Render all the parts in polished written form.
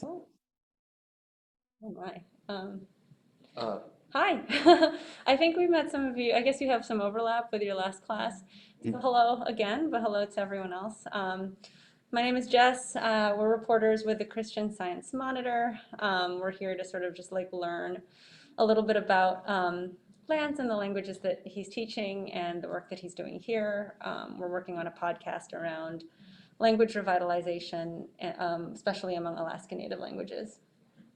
Oh, oh my. Uh, Hi. I think we met some of you. I guess you have some overlap with your last class. So hello again, but hello to everyone else. My name is Jess. We're reporters with the Christian Science Monitor. We're here to sort of just like learn a little bit about Lance and the languages that he's teaching and the work that he's doing here. We're working on a podcast around language revitalization, especially among Alaska Native languages.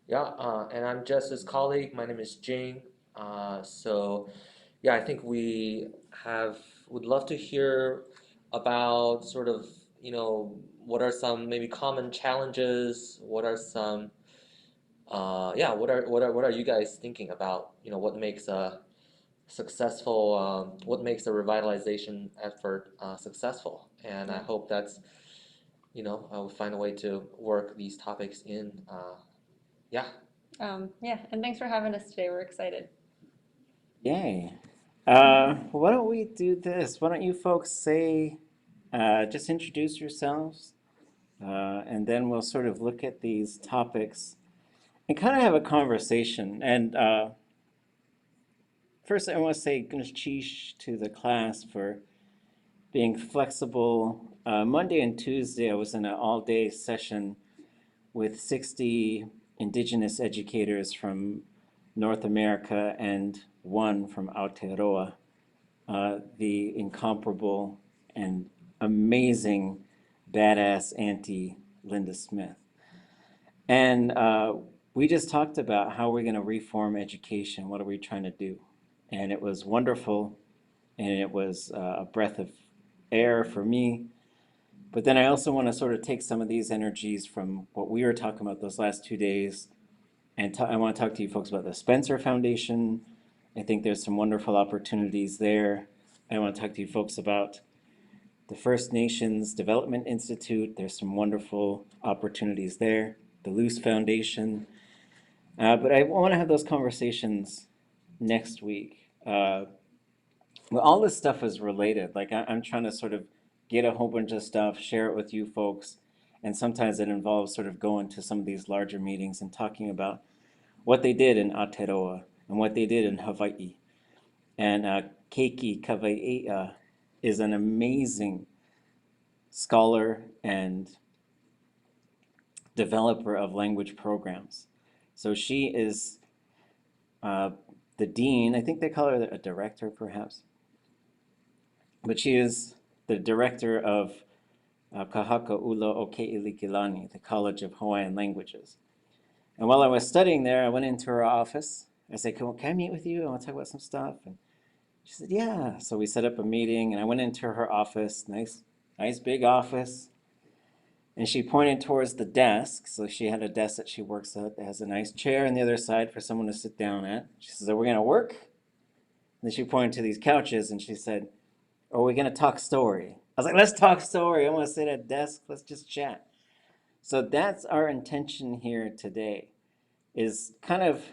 yeah, and I'm Jess's colleague. My name is Jing. Yeah, I think we have would love to hear about sort of, what are some maybe common challenges? What are some, yeah, what are you guys thinking about? What makes a successful, what makes a revitalization effort successful? And I Yeah. hope that's, we'll find a way to work these topics in. Yeah. Yeah, and thanks for having us today. We're excited. Yay. Why don't we do this? Why don't you folks just introduce yourselves, and then we'll sort of look at these topics and kind of have a conversation. And first, I want to say Gunshish to the class for being flexible. Monday and Tuesday, I was in an all-day session with 60 Indigenous educators from North America and one from Aotearoa, the incomparable and amazing badass Auntie Linda Smith. And we just talked about how we're going to reform education. What are we trying to do? And it was wonderful, and it was a breath of air for me. But then I also want to sort of take some of these energies from what we were talking about those last 2 days, and I want to talk to you folks about the Spencer Foundation. I think there's some wonderful opportunities there. I want to talk to you folks about the First Nations Development Institute. There's some wonderful opportunities there. The Luce Foundation. But I want to have those conversations next week. Well, all this stuff is related. Like I'm trying to sort of get a whole bunch of stuff, share it with you folks, and sometimes it involves sort of going to some of these larger meetings and talking about what they did in Aotearoa and what they did in Hawaii. And Keiki Kawaii is an amazing scholar and developer of language programs. So she is uh, the dean. I think they call her a director, perhaps, but she is the director of Kahaka Ula o Ke'ilikilani, the College of Hawaiian Languages. And while I was studying there, I went into her office. I said, can I meet with you? I want to talk about some stuff. And she said, yeah. So we set up a meeting, and I went into her office, nice big office. And she pointed towards the desk. So she had a desk that she works at that has a nice chair on the other side for someone to sit down at. She says, are we going to work? And then she pointed to these couches, and she said, are we going to talk story? I was like, let's talk story. I want to sit at a desk. Let's just chat. So that's our intention here today, is kind of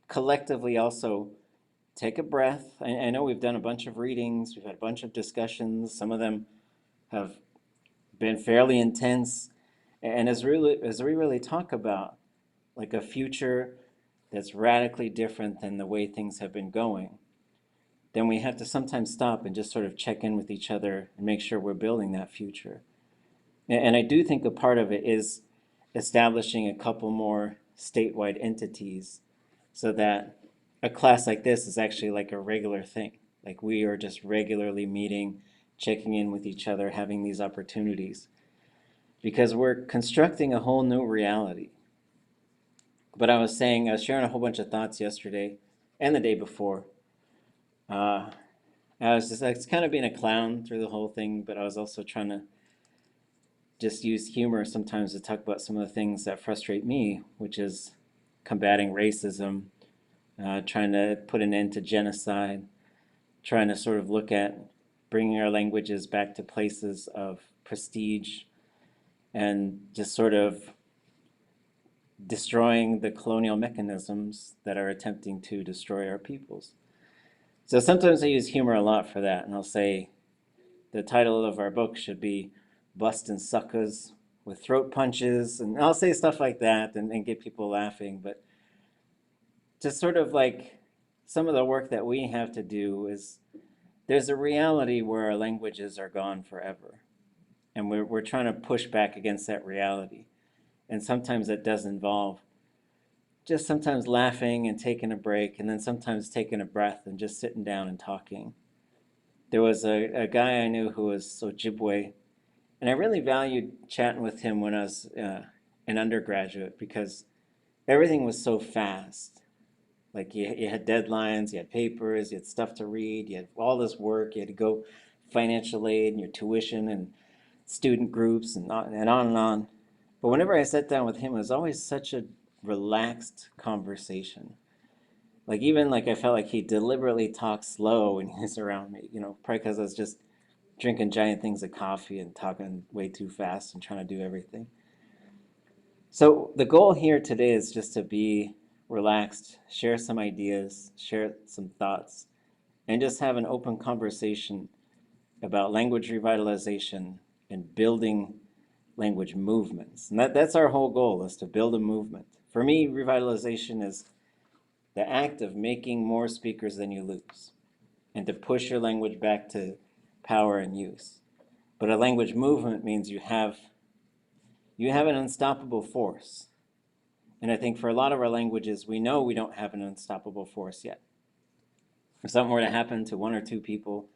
collectively also take a breath. I know we've done a bunch of readings, we've had a bunch of discussions. Some of them have been fairly intense. And as we really talk about like a future that's radically different than the way things have been going, then we have to sometimes stop and just sort of check in with each other and make sure we're building that future. And I do think a part of it is establishing a couple more statewide entities so that a class like this is actually like a regular thing. Like we are just regularly meeting, checking in with each other, having these opportunities. Because we're constructing a whole new reality. But I was sharing a whole bunch of thoughts yesterday and the day before. Uh, I was just like, kind of being a clown through the whole thing, but I was also trying to just use humor sometimes to talk about some of the things that frustrate me, which is combating racism, trying to put an end to genocide, trying to sort of look at bringing our languages back to places of prestige and just sort of destroying the colonial mechanisms that are attempting to destroy our peoples. So sometimes I use humor a lot for that, and I'll say the title of our book should be Bustin' Suckers with throat punches, and I'll say stuff like that and get people laughing. But just sort of like some of the work that we have to do is there's a reality where our languages are gone forever. And we're trying to push back against that reality. And sometimes that does involve just sometimes laughing and taking a break, and then sometimes taking a breath and just sitting down and talking. There was a guy I knew who was Ojibwe, and I really valued chatting with him when I was an undergraduate because everything was so fast. Like you had deadlines, you had papers, you had stuff to read, you had all this work, you had to go financial aid and your tuition and student groups and on and on and on. But whenever I sat down with him, it was always such a relaxed conversation. Like even like I felt like he deliberately talked slow when he was around me, probably because I was just drinking giant things of coffee and talking way too fast and trying to do everything. So the goal here today is just to be relaxed, share some ideas, share some thoughts, and just have an open conversation about language revitalization and building language movements. And that's our whole goal, is to build a movement. For me, revitalization is the act of making more speakers than you lose and to push your language back to power and use. But a language movement means you have an unstoppable force. And I think for a lot of our languages, we know we don't have an unstoppable force yet. If something were to happen to one or two people,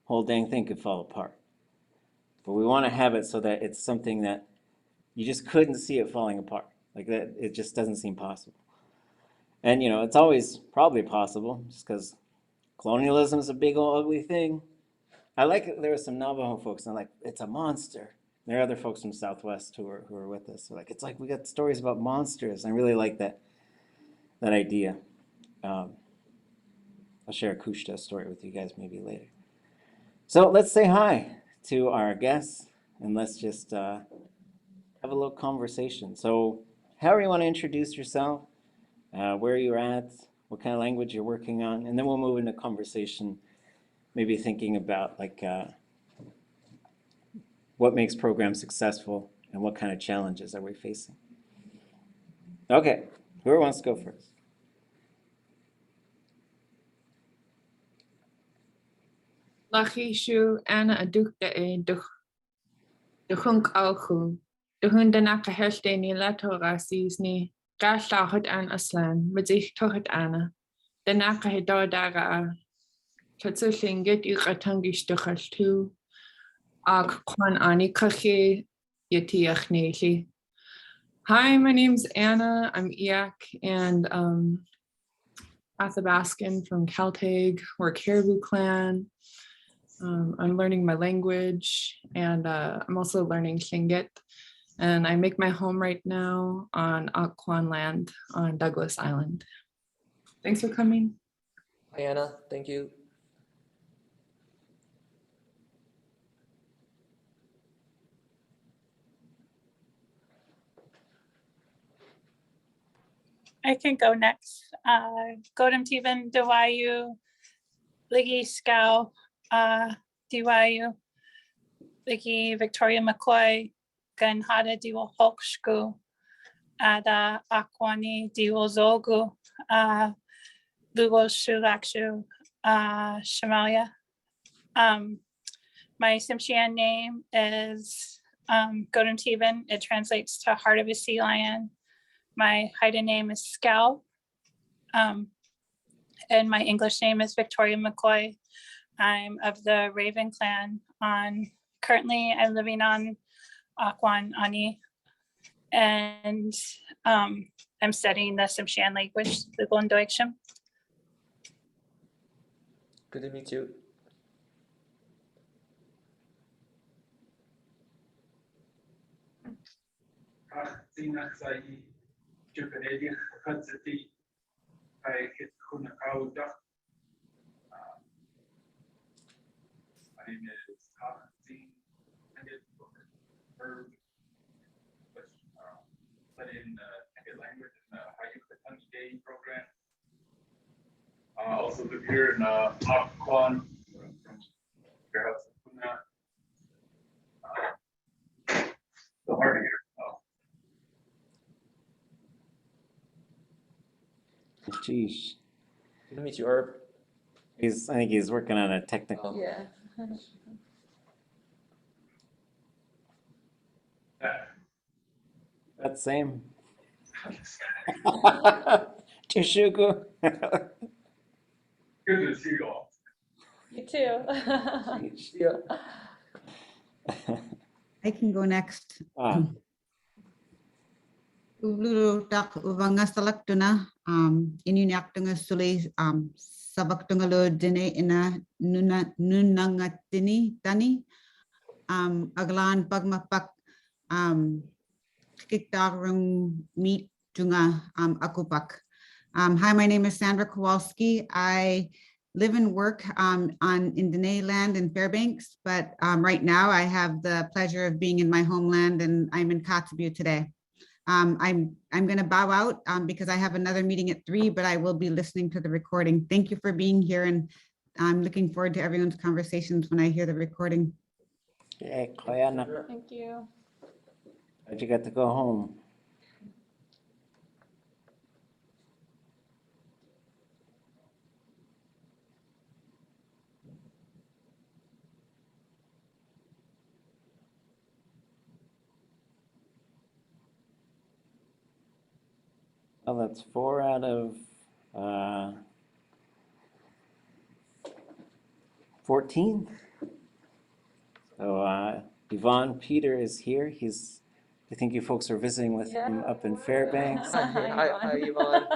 whole dang thing could fall apart. But we want to have it so that it's something that you just couldn't see it falling apart. Like that, it just doesn't seem possible. And it's always probably possible just because colonialism is a big old ugly thing. I like it. There were some Navajo folks, and I'm like, it's a monster. There are other folks from Southwest who are with us. They're like, it's like we got stories about monsters. I really like that idea. I'll share a Kushta story with you guys maybe later. So let's say hi to our guests, and let's just have a little conversation. So however you want to introduce yourself, where you're at, what kind of language you're working on, and then we'll move into conversation, maybe thinking about like what makes programs successful and what kind of challenges are we facing. Okay, whoever wants to go first. Lachishu Anna Adukta e Duhunk Alhu. Duhun Danaka Heste ni Lato Rasis ni Gashahut an Aslan, Mizich Tohut Anna. Danaka Hidodaga Tatsushing get Yukatangish Duhash too. Ak Kwan Ani Kachi Yetiach Nishi. Hi, my name's Anna. I'm IAC and Athabaskan from Caltag. We're a Caribou clan. I'm learning my language and I'm also learning Tlingit. And I make my home right now on Akwan land on Douglas Island. Thanks for coming. Hi, Anna. Thank you. I can go next. Godam Tivan Dawayu, Ligi Scow, Diwayu, Ligi Victoria McCoy, Ganhada Diwa Hokshku, Ada Akwani Diwa Zogu, Lugo Shulakshu, Shamalia. My Tsimshian name is Godam Tivan. It translates to Heart of a Sea Lion. My Haida name is Scow, and my English name is Victoria McCoy. I'm of the Raven clan. Currently, I'm living on Akwan Ani, and I'm studying the Tsimshian language, the Gondoiksham. Good to meet you. My name is Zine studying Tlingit language in the Hayuk Day program. I also live here in Akwan from your house in Puna. The heart of your Sheesh. Good to meet you, Herb. I think he's working on a technical. Oh. Yeah. That same. Chishuku. Good to see you all. You too. Yeah. I can go next. Ah, Ulu tak uvanga salak tuna inunak tunga suli sabak tunga lo dine ina nunangatini tani aglan pagmapak kiktarung meet tunga akupak. Hi, my name is Sandra Kowalski. I live and work in Dene land in Fairbanks, but right now I have the pleasure of being in my homeland and I'm in Kotzebue today. I'm going to bow out because I have another meeting at 3, but I will be listening to the recording. Thank you for being here, and I'm looking forward to everyone's conversations when I hear the recording. yeah, Koyana. Thank you. Glad you got to go home. Well, that's 4 out of 14. So Yvonne Peter is here. I think you folks are visiting with him up in Fairbanks. Hi, Yvonne.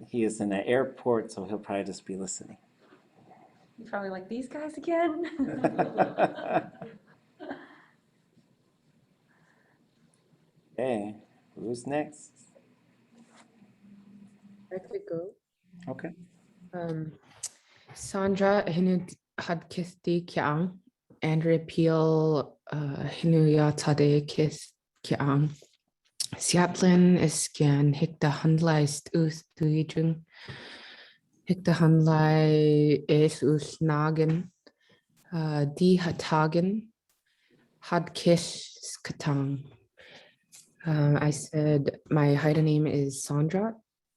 He is in the airport, so he'll probably just be listening. You're probably like, these guys again? Okay, who's next? I could go. Okay. Sandra Hinut had Kisti Kiang, Andrea Peel Hinuya Tade Kis Kiang. Siaplin is Kian Hikta Handleist Us Duijung. Hikta Handlei is Us Nagen. Di Hatagen had Kiss Katang. I said my Haida name is Sandra.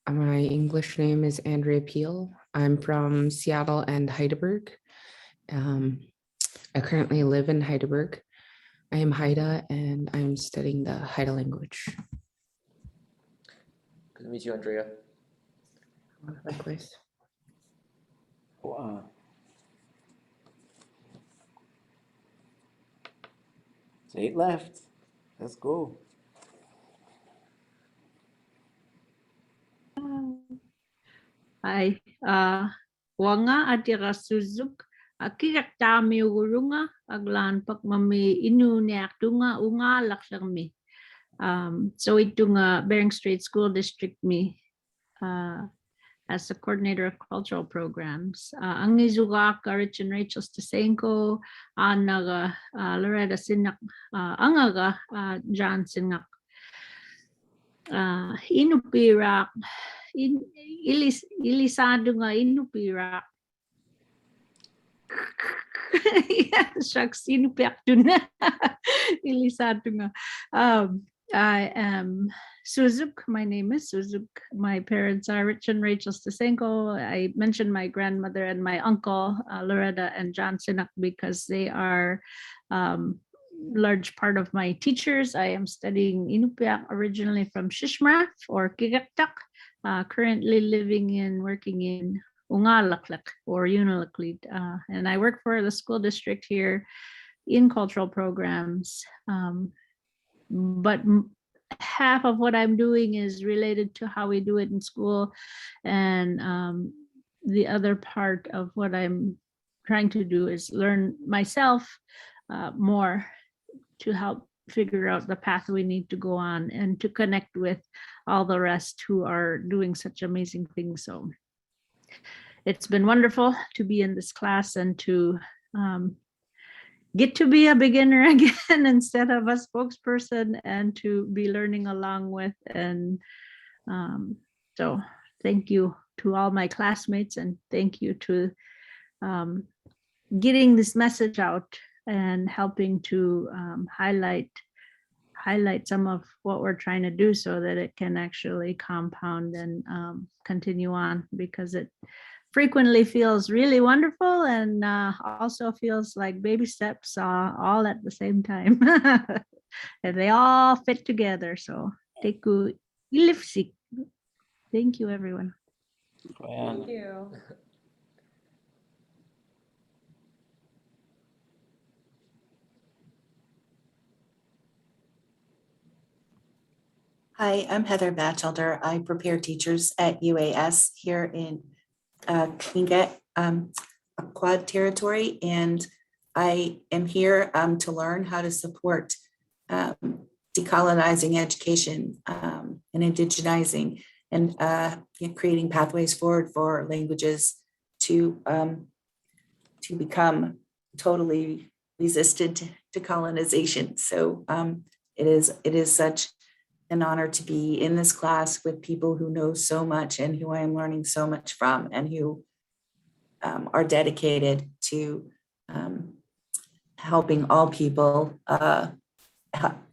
My English name is Andrea Peel. I'm from Seattle and Heidelberg. I currently live in Heidelberg. I am Haida and I'm studying the Haida language. Good to meet you, Andrea. Likewise. Wow. It's 8 left. Let's go. Hi, wanga atira suzuk akirak tami urunga aglan pakmami inu neaktunga unga laksarmi. So itunga Bering Strait School District me as the coordinator of cultural programs. Ang izuga ka Rich and Rachel Stasenko, anaga Loretta Sinak, angaga John Sinak. Inupirak ilisado nga inupirak. Yeah, shucks, inupiak dun na. Ilisado nga. I am Suzuk. My name is Suzuk. My parents are Rich and Rachel Stasenko. I mentioned my grandmother and my uncle, Loretta and John Sinak, because they are large part of my teachers. I am studying Inupiaq originally from Shishmaref or Kigaktak, currently living and working in Ungalaklak or Unalaklit. And I work for the school district here in cultural programs. But half of what I'm doing is related to how we do it in school. And the other part of what I'm trying to do is learn myself more to help figure out the path we need to go on and to connect with all the rest who are doing such amazing things. So it's been wonderful to be in this class and to get to be a beginner again instead of a spokesperson and to be learning along with. And so thank you to all my classmates and thank you to getting this message out and helping to highlight highlight some of what we're trying to do so that it can actually compound and continue on, because it frequently feels really wonderful and also feels like baby steps all at the same time. And they all fit together. So teku ilifsik. Thank you, everyone. Thank you. Hi, I'm Heather Batchelder. I prepare teachers at UAS here in Tlingit, Quad Territory, and I am here to learn how to support decolonizing education and indigenizing and creating pathways forward for languages to become totally resistant to colonization. So it is such an honor to be in this class with people who know so much and who I am learning so much from, and who are dedicated to helping all people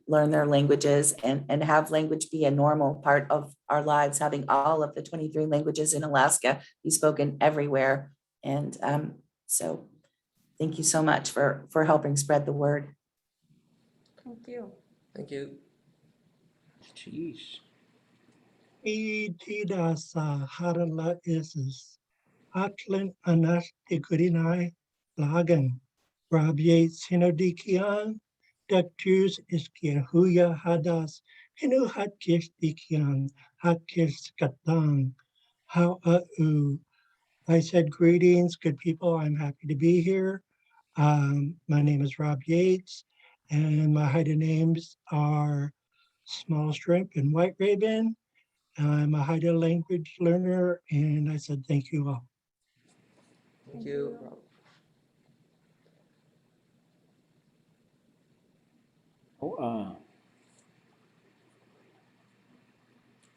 learn their languages and have language be a normal part of our lives, having all of the 23 languages in Alaska be spoken everywhere. And so thank you so much for helping spread the word. Thank you. Thank you. Sheesh. Tida sa harala isis. Atlan anas tikurinai lagan. Rob Yates hinodikian. Dactus iskir huya hadas. Hinu hatkis dikian. Hatkis katang. How I said greetings, good people. I'm happy to be here. My name is Rob Yates, and my Haida names are Small Shrimp and White Raven. I'm a Haida language learner, and I said thank you all. Thank you, Rob. Oh,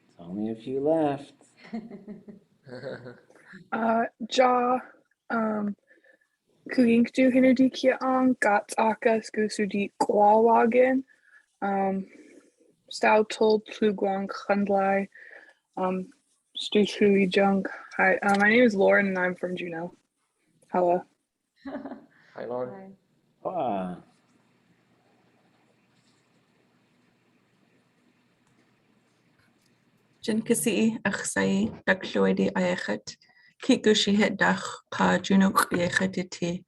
it's only a few left. Ja, Kuginktu Hinadiki on Gats Akas Gusudi Kwawagan, Stoutold Plugwang Khandlai, Stushui Junk. Hi, my name is Lauren and I'm from Juneau. Hello. Hi, Lauren. Ah, Jinkasi Achsai Dakloidi Ayachet Kikushi Het Dach Ka Junok Yechetiti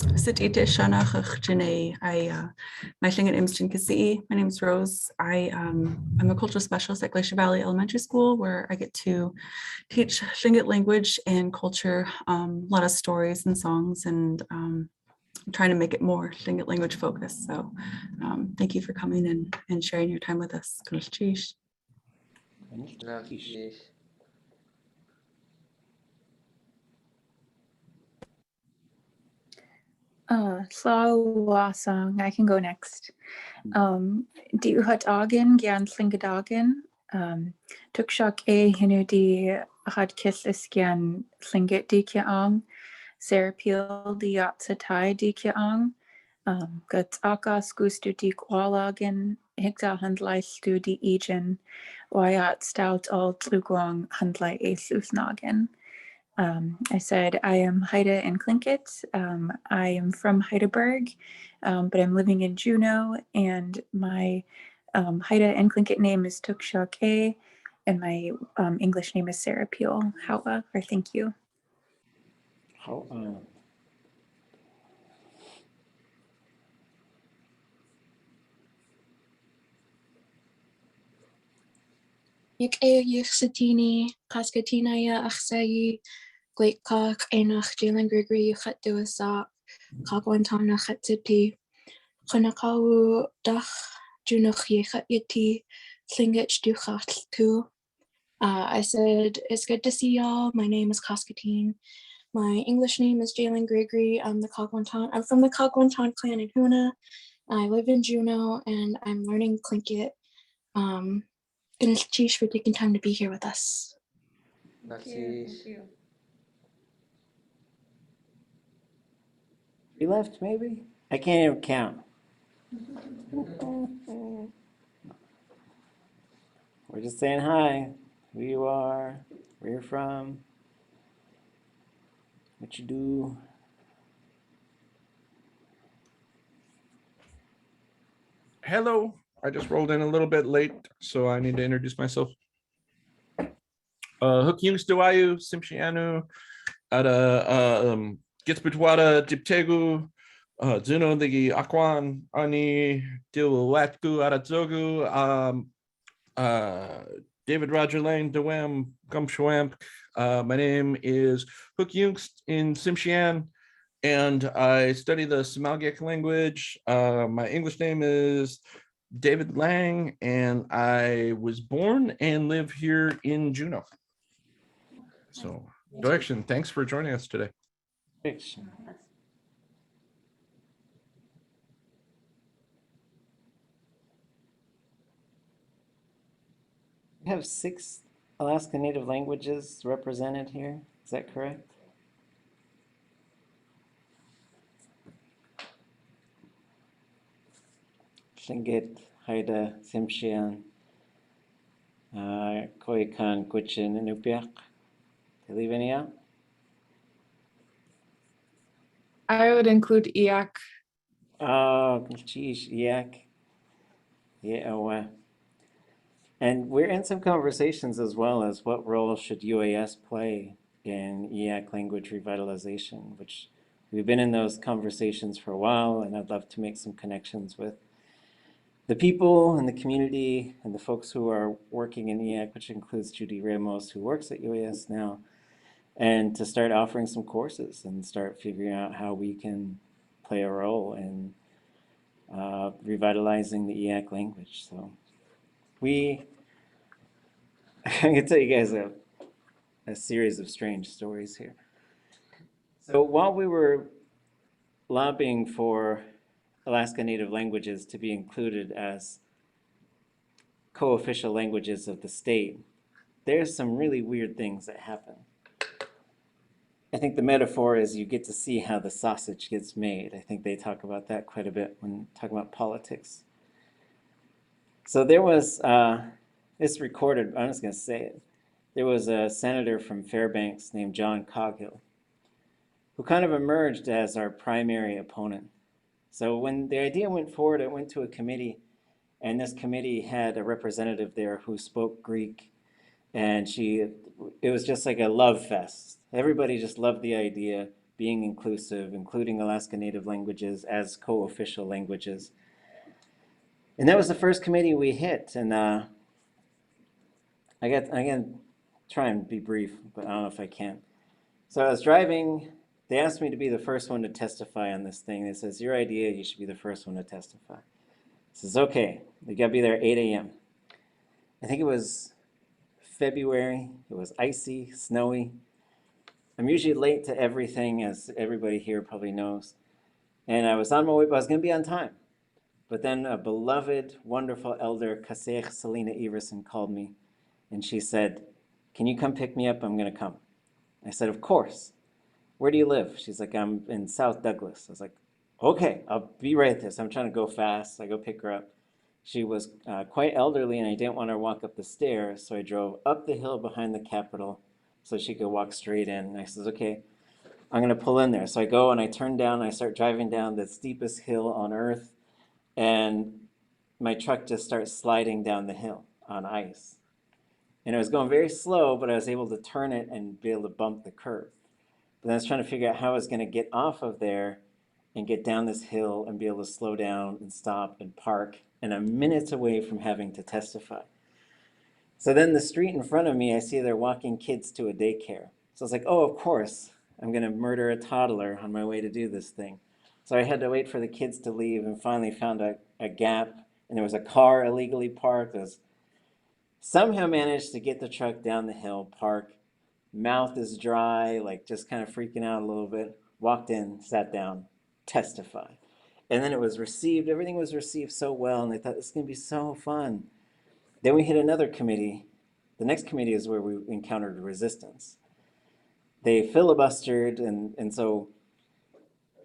Sitite Shanach Jene. My name is Jinkasi. My name is Rose. I'm a cultural specialist at Glacier Valley Elementary School, where I get to teach Tlingit language and culture, a lot of stories and songs, and I'm trying to make it more Tlingit language focused. So thank you for coming and sharing your time with us. Sheesh. Sheesh. Slawasang, I can go next. Di uhat agin, gian slingadagen. Tukshak hinu di had kiss is gian slingit di kiang. Serapil di yatsatai di kiang. Guts akas gustu di kwalagen. Higda handlai stu di egen. Wayat stout all tlugwang handlai esusnagen. I said, I am Haida and Tlingit. I am from Heidelberg, but I'm living in Juneau, and my Haida and Tlingit name is Tukshak A, and my English name is Sarah Peel. Howa, or thank you. Yik Satini, Kaskatinaya Achsayi, Great Cock, Enach, Jalen Gregory, Chatduasak, Kagwantana Chatsipi, Kanakawu, Dach, Junach Yechat Yiti, Slingich Duchat Tu. I said, it's good to see y'all. My name is Kaskatin. My English name is Jalen Gregory. I'm from the Kagwantan clan in Huna. I live in Juneau, and I'm learning Tlingit. And Chish for taking time to be here with us. Thank you. Thank you. we left maybe? I can't even count. We're just saying hi, who you are, where you're from, what you do. Hello, I just rolled in a little bit late, so I need to introduce myself. Hook Yung Stewayu, Simshianu, Ada Gitsbutwada, Diptegu, Zuno the Akwan, Ani, Dilwatku, Adatzogu, David Roger Lane, Dewam, Gumshwamp. My name is Hook Jungst in Simshian, and I study the Samalgek language. My English name is David Lang, and I was born and live here in Juneau. So, Direction, thanks for joining us today. Direction. We have 6 Alaska Native languages represented here. Is that correct? Tlingit, Haida, Tsimshian, Koikan, Gwich'in, Inupiaq. Did I leave any out? I would include Iak. Oh, geez, Yak. Yeah, and we're in some conversations as well as what role should UAS play in EAC language revitalization, which we've been in those conversations for a while, and I'd love to make some connections with the people and the community and the folks who are working in EAC, which includes Judy Ramos, who works at UAS now, and to start offering some courses and start figuring out how we can play a role in revitalizing the EAC language. So I can tell you guys a series of strange stories here. So while we were lobbying for Alaska Native languages to be included as co-official languages of the state, there's some really weird things that happen. I think the metaphor is you get to see how the sausage gets made. I think they talk about that quite a bit when talking about politics. So there was, it's recorded, I'm just going to say it. There was a senator from Fairbanks named John Coghill who kind of emerged as our primary opponent. So when the idea went forward, it went to a committee, and this committee had a representative there who spoke Greek, and it was just like a love fest. Everybody just loved the idea, being inclusive, including Alaska Native languages as co-official languages. And that was the first committee we hit, and I'm gonna try and be brief, but I don't know if I can. So I was driving, they asked me to be the first one to testify on this thing. They says, your idea, you should be the first one to testify. I says, okay, we gotta be there at 8 a.m. I think it was February, it was icy, snowy. I'm usually late to everything, as everybody here probably knows. And I was on my way, but I was gonna be on time. But then a beloved, wonderful elder, Kasech Selena Everson, called me, and she said, can you come pick me up? I'm gonna come. I said, of course. Where do you live? She's like, I'm in South Douglas. I was like, okay, I'll be right there. So I'm trying to go fast. I go pick her up. She was quite elderly, and I didn't want her to walk up the stairs, so I drove up the hill behind the Capitol so she could walk straight in. And I says, okay, I'm gonna pull in there. So I go and I turn down, and I start driving down the steepest hill on earth, and my truck just starts sliding down the hill on ice. And I was going very slow, but I was able to turn it and be able to bump the curb. But then I was trying to figure out how I was going to get off of there and get down this hill and be able to slow down and stop and park. And I'm minutes away from having to testify. So then the street in front of me, I see they're walking kids to a daycare. So I was like, oh, of course, I'm going to murder a toddler on my way to do this thing. So I had to wait for the kids to leave and finally found a gap. And there was a car illegally parked. I was somehow managed to get the truck down the hill, park. Mouth is dry, like just kind of freaking out a little bit. Walked in, sat down, testified. And then it was received, everything was received so well, and they thought this is going to be so fun. Then we hit another committee. The next committee is where we encountered resistance. They filibustered, and so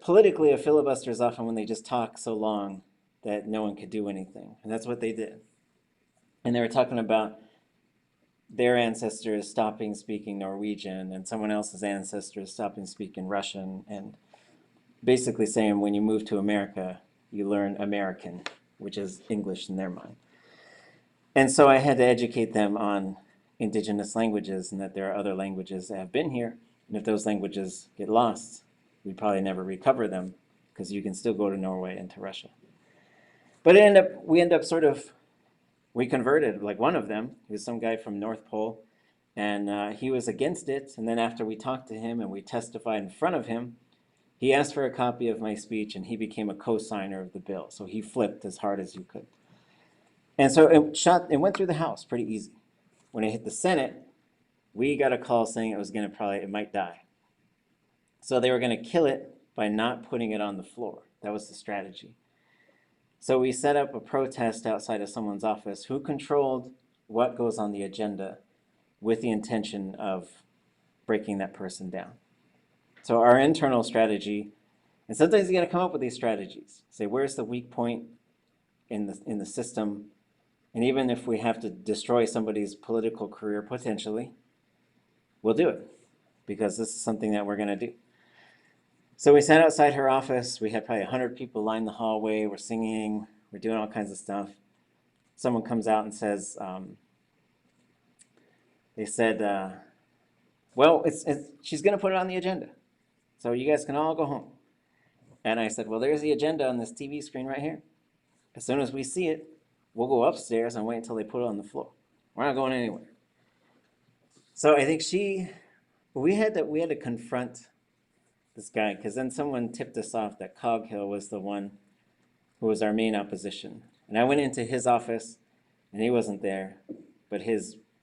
politically a filibuster is often when they just talk so long that no one could do anything. And that's what they did. And they were talking about their ancestors stopping speaking Norwegian and someone else's ancestors stopping speaking Russian, and basically saying when you move to America, you learn American, which is English in their mind. And so I had to educate them on indigenous languages and that there are other languages that have been here. And if those languages get lost, we'd probably never recover them because you can still go to Norway and to Russia. But we converted like one of them. He was some guy from North Pole, and he was against it. And then after we talked to him and we testified in front of him, he asked for a copy of my speech and he became a co-signer of the bill. So he flipped as hard as you could. And so it went through the House pretty easy. When it hit the Senate, we got a call saying it might die. So they were going to kill it by not putting it on the floor. That was the strategy. So we set up a protest outside of someone's office who controlled what goes on the agenda with the intention of breaking that person down. So our internal strategy, and sometimes you got to come up with these strategies. Say, where's the weak point in the system? And even if we have to destroy somebody's political career potentially, we'll do it because this is something that we're going to do. So we sat outside her office. We had probably 100 people line the hallway. We're singing. We're doing all kinds of stuff. Someone comes out and says, they said, well, she's going to put it on the agenda. So you guys can all go home. And I said, well, there's the agenda on this TV screen right here. As soon as we see it, we'll go upstairs and wait until they put it on the floor. We're not going anywhere. So I think we had to confront this guy, because then someone tipped us off that Coghill was the one who was our main opposition. And I went into his office, and he wasn't there, but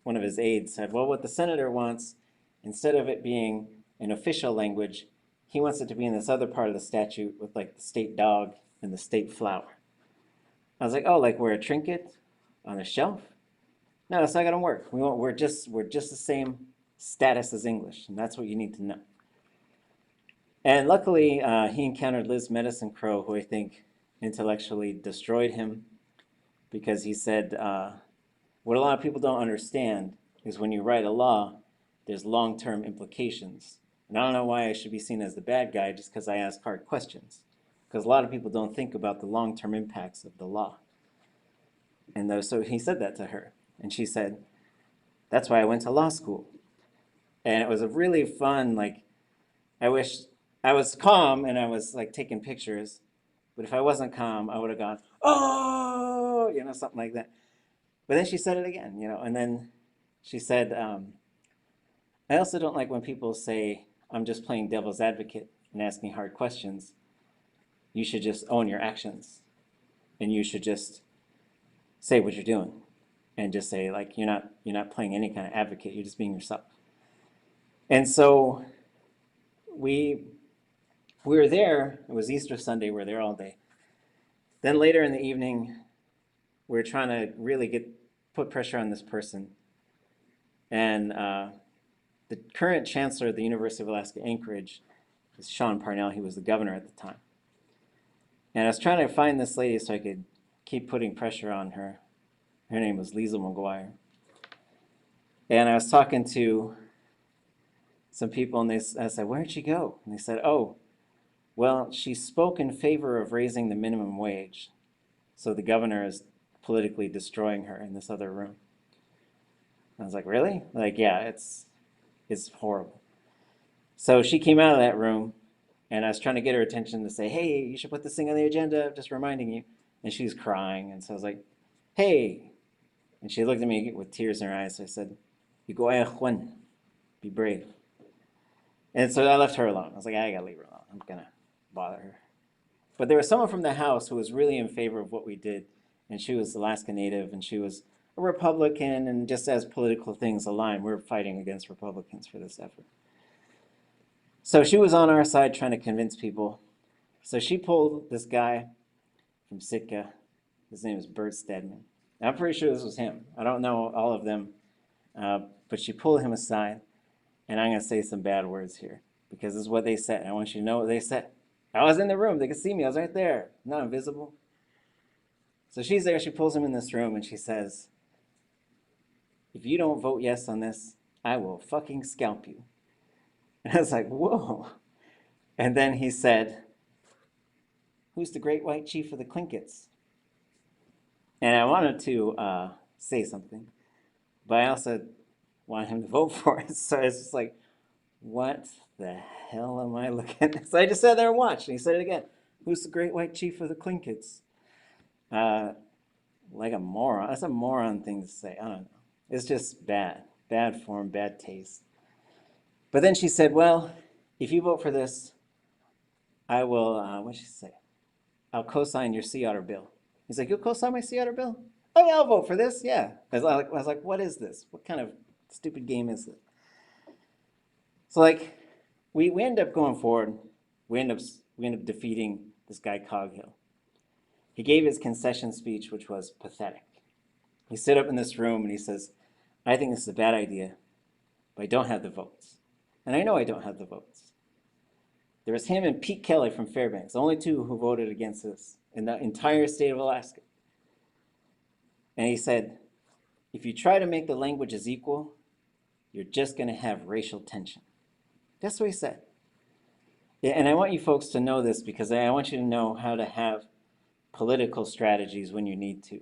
one of his aides said, well, what the senator wants, instead of it being an official language, he wants it to be in this other part of the statute with like the state dog and the state flower. I was like, oh, like we're a trinket on a shelf? No, that's not gonna work. We're just the same status as English, and that's what you need to know. And luckily, he encountered Liz Medicine Crow, who I think intellectually destroyed him, because he said, what a lot of people don't understand is when you write a law, there's long-term implications. And I don't know why I should be seen as the bad guy just because I ask hard questions, because a lot of people don't think about the long-term impacts of the law. And so he said that to her, and she said, that's why I went to law school. And it was a really fun, I wish I was calm and I was like taking pictures, but if I wasn't calm, I would have gone, oh, something like that. But then she said it again, and then she said, I also don't like when people say, I'm just playing devil's advocate and asking hard questions. You should just own your actions, and you should just say what you're doing, and just say you're not playing any kind of advocate. You're just being yourself. And so we were there. It was Easter Sunday. We were there all day. Then later in the evening, we were trying to really put pressure on this person. And the current chancellor of the University of Alaska Anchorage is Sean Parnell. He was the governor at the time. And I was trying to find this lady so I could keep putting pressure on her. Her name was Liesl McGuire. And I was talking to some people, and I said, where'd she go? And they said, oh, well, she spoke in favor of raising the minimum wage. So the governor is politically destroying her in this other room. I was like, really? Yeah, it's horrible. So she came out of that room, and I was trying to get her attention to say, hey, you should put this thing on the agenda, just reminding you. And she's crying. And so I was like, hey. And she looked at me with tears in her eyes. So I said, be brave. And so I left her alone. I was like, I gotta leave her alone. I'm gonna bother her. But there was someone from the House who was really in favor of what we did. And she was Alaska Native, and she was a Republican, and just as political things align, we're fighting against Republicans for this effort. So she was on our side trying to convince people. So she pulled this guy from Sitka. His name is Bert Stedman. I'm pretty sure this was him. I don't know all of them, but she pulled him aside, and I'm going to say some bad words here because this is what they said. I want you to know what they said. I was in the room. They could see me. I was right there. I'm not invisible. So she's there, she pulls him in this room and she says, if you don't vote yes on this, I will fucking scalp you. And I was like, whoa. And then he said, who's the great white chief of the Tlinkits? And I wanted to say something, but I also wanted him to vote for it. So it's just like, what the hell am I looking at? So I just sat there and watched. And he said it again. Who's the great white chief of the Tlinkits? Like a moron. That's a moron thing to say. I don't know. It's just bad. Bad form, bad taste. But then she said, well, if you vote for this, I will, what did she say? I'll co-sign your sea otter bill. He's like, you'll co-sign my sea otter bill? Oh yeah, I'll vote for this, yeah. I was like, what is this? What kind of stupid game is this? So like, we end up going forward. We end up defeating this guy Coghill. He gave his concession speech, which was pathetic. He stood up in this room and he says, I think this is a bad idea, but I don't have the votes. And I know I don't have the votes. There was him and Pete Kelly from Fairbanks, the only two who voted against this in the entire state of Alaska. And he said, if you try to make the languages equal, you're just going to have racial tension. That's what he said. Yeah, and I want you folks to know this because I want you to know how to have political strategies when you need to.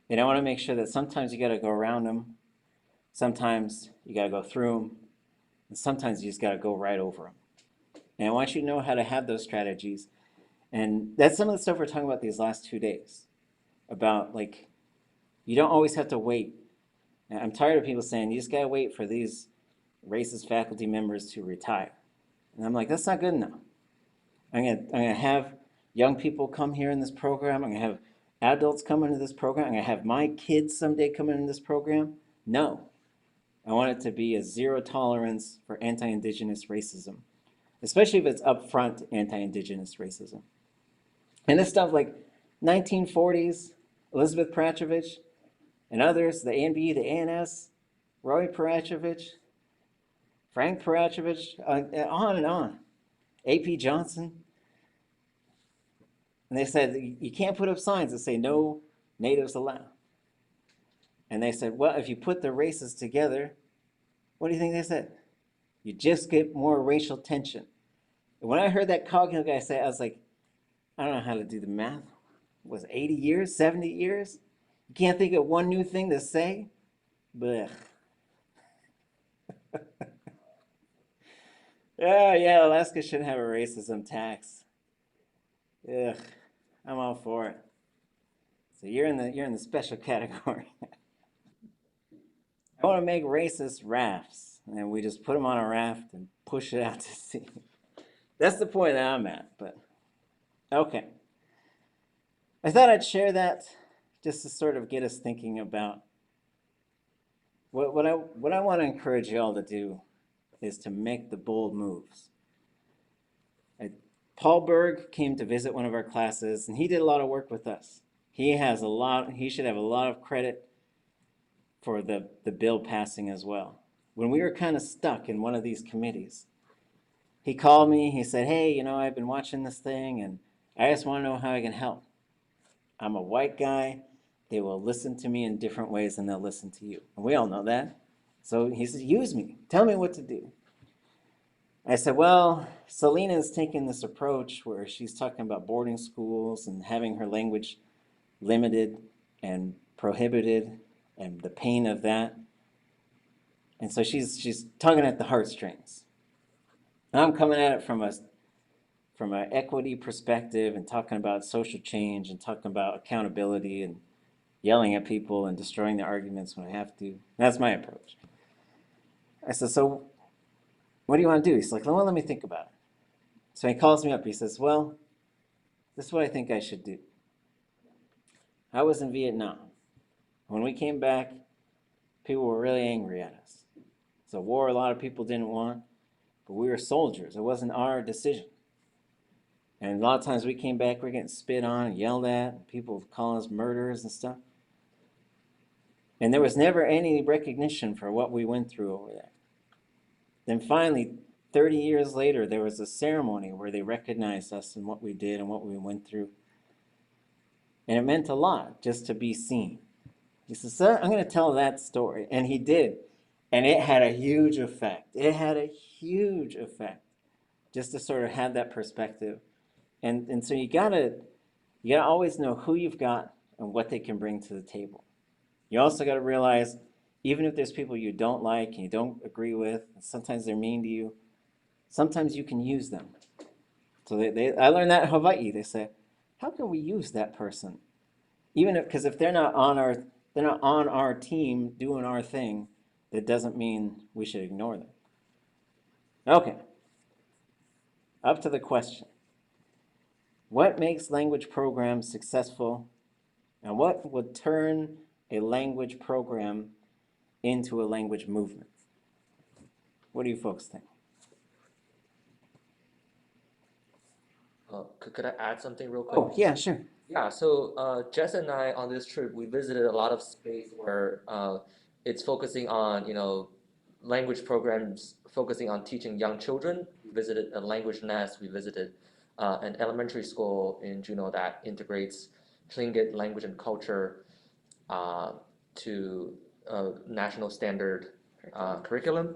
And I want to make sure that sometimes you got to go around them, sometimes you got to go through them, and sometimes you just got to go right over them. And I want you to know how to have those strategies. And that's some of the stuff we're talking about these last 2 days. About like, you don't always have to wait. And I'm tired of people saying, you just got to wait for these racist faculty members to retire. And I'm like, that's not good enough. I'm gonna have young people come here in this program. I'm gonna have adults come into this program. I'm gonna have my kids someday come into this program. No, I want it to be a zero tolerance for anti-Indigenous racism, especially if it's upfront anti-Indigenous racism. And this stuff like 1940s, Elizabeth Prachovich and others, the ANB, the ANS, Roy Prachovich, Frank Prachovich, on and on. AP Johnson. And they said, you can't put up signs that say no natives allowed. And they said, well, if you put the races together, what do you think they said? You just get more racial tension. And when I heard that Coghill guy say, I was like, I don't know how to do the math. Was it 80 years, 70 years? You can't think of one new thing to say? Blech. Yeah, Alaska should have a racism tax. Ugh, I'm all for it. So you're in the special category. I want to make racist rafts, and we just put them on a raft and push it out to sea. That's the point that I'm at, but okay. I thought I'd share that just to sort of get us thinking about what I want to encourage you all to do is to make the bold moves. Paul Berg came to visit one of our classes, and he did a lot of work with us. He should have a lot of credit for the bill passing as well. When we were kind of stuck in one of these committees, he called me, he said, hey, I've been watching this thing, and I just want to know how I can help. I'm a white guy. They will listen to me in different ways than they'll listen to you. And we all know that. So he said, use me. Tell me what to do. I said, well, Selena's taking this approach where she's talking about boarding schools and having her language limited and prohibited and the pain of that. And so she's tugging at the heartstrings. And I'm coming at it from an equity perspective and talking about social change and talking about accountability and yelling at people and destroying their arguments when I have to. That's my approach. I said, so what do you want to do? He's like, well, let me think about it. So he calls me up. He says, well, this is what I think I should do. I was in Vietnam. When we came back, people were really angry at us. It's a war a lot of people didn't want, but we were soldiers. It wasn't our decision. And a lot of times we came back, we were getting spit on and yelled at. People calling us murderers and stuff. And there was never any recognition for what we went through over there. Then finally, 30 years later, there was a ceremony where they recognized us and what we did and what we went through. And it meant a lot just to be seen. He said, "Sir, I'm going to tell that story." And he did. And it had a huge effect. It had a huge effect just to sort of have that perspective. And so you gotta always know who you've got and what they can bring to the table. You also got to realize, even if there's people you don't like and you don't agree with, and sometimes they're mean to you, sometimes you can use them. So I learned that in Hawaii. They say, how can we use that person? Even if, because if they're not on our team doing our thing, that doesn't mean we should ignore them. Okay. Up to the question. What makes language programs successful, and what would turn a language program into a language movement? What do you folks think? Could I add something real quick? Oh, yeah, sure. Yeah, so Jess and I on this trip, we visited a lot of space where it's focusing on, language programs focusing on teaching young children. We visited a language nest. We visited an elementary school in Juneau that integrates Tlingit language and culture to national standard curriculum.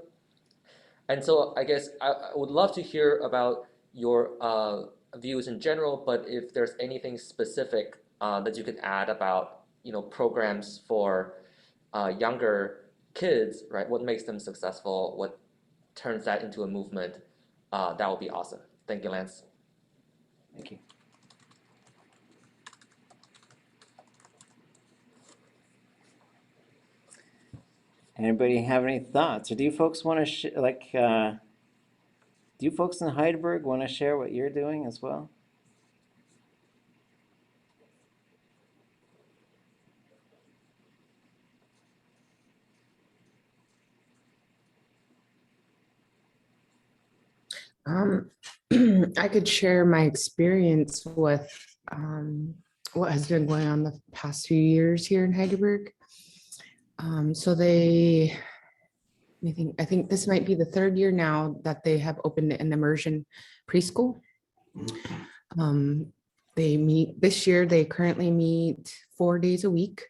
And so I guess I would love to hear about your views in general, but if there's anything specific that you could add about, programs for younger kids, right? What makes them successful? What turns that into a movement? That would be awesome. Thank you, Lance. Thank you. Anybody have any thoughts, or do you folks want to do you folks in Heidelberg want to share what you're doing as well? I could share my experience with what has been going on the past few years here in Heidelberg. I think this might be the third year now that they have opened an immersion preschool. This year, they currently meet 4 days a week,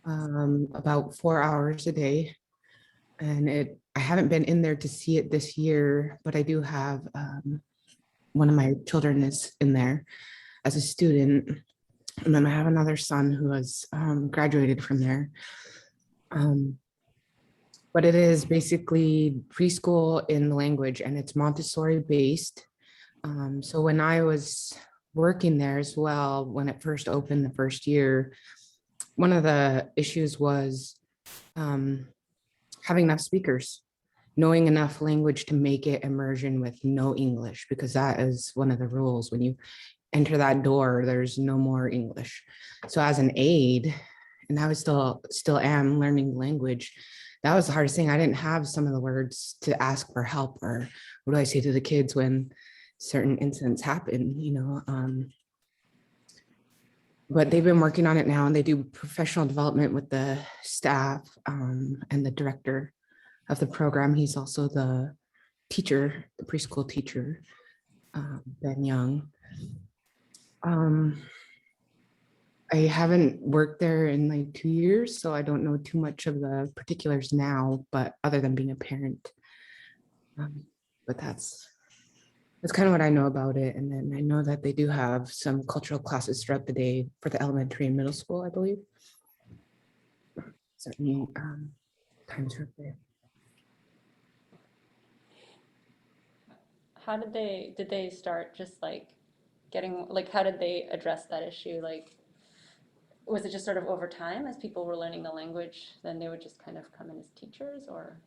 about 4 hours a day. And I haven't been in there to see it this year, but I do have one of my children is in there as a student. And then I have another son who has graduated from there. But it is basically preschool in language, and it's Montessori based. So when I was working there as well, when it first opened the first year, one of the issues was having enough speakers, knowing enough language to make it immersion with no English, because that is one of the rules. When you enter that door, there's no more English. So as an aide, and I was still am learning language, that was the hardest thing. I didn't have some of the words to ask for help, or what do I say to the kids when certain incidents happen, but they've been working on it now, and they do professional development with the staff and the director of the program. He's also the teacher, the preschool teacher, Ben Young. I haven't worked there in like 2 years, so I don't know too much of the particulars now, but other than being a parent. But that's kind of what I know about it. And then I know that they do have some cultural classes throughout the day for the elementary and middle school, I believe. Certainly times are there. How did they start just like getting, like, how did they address that issue? Like, was it just sort of over time as people were learning the language, then they would just kind of come in as teachers, or?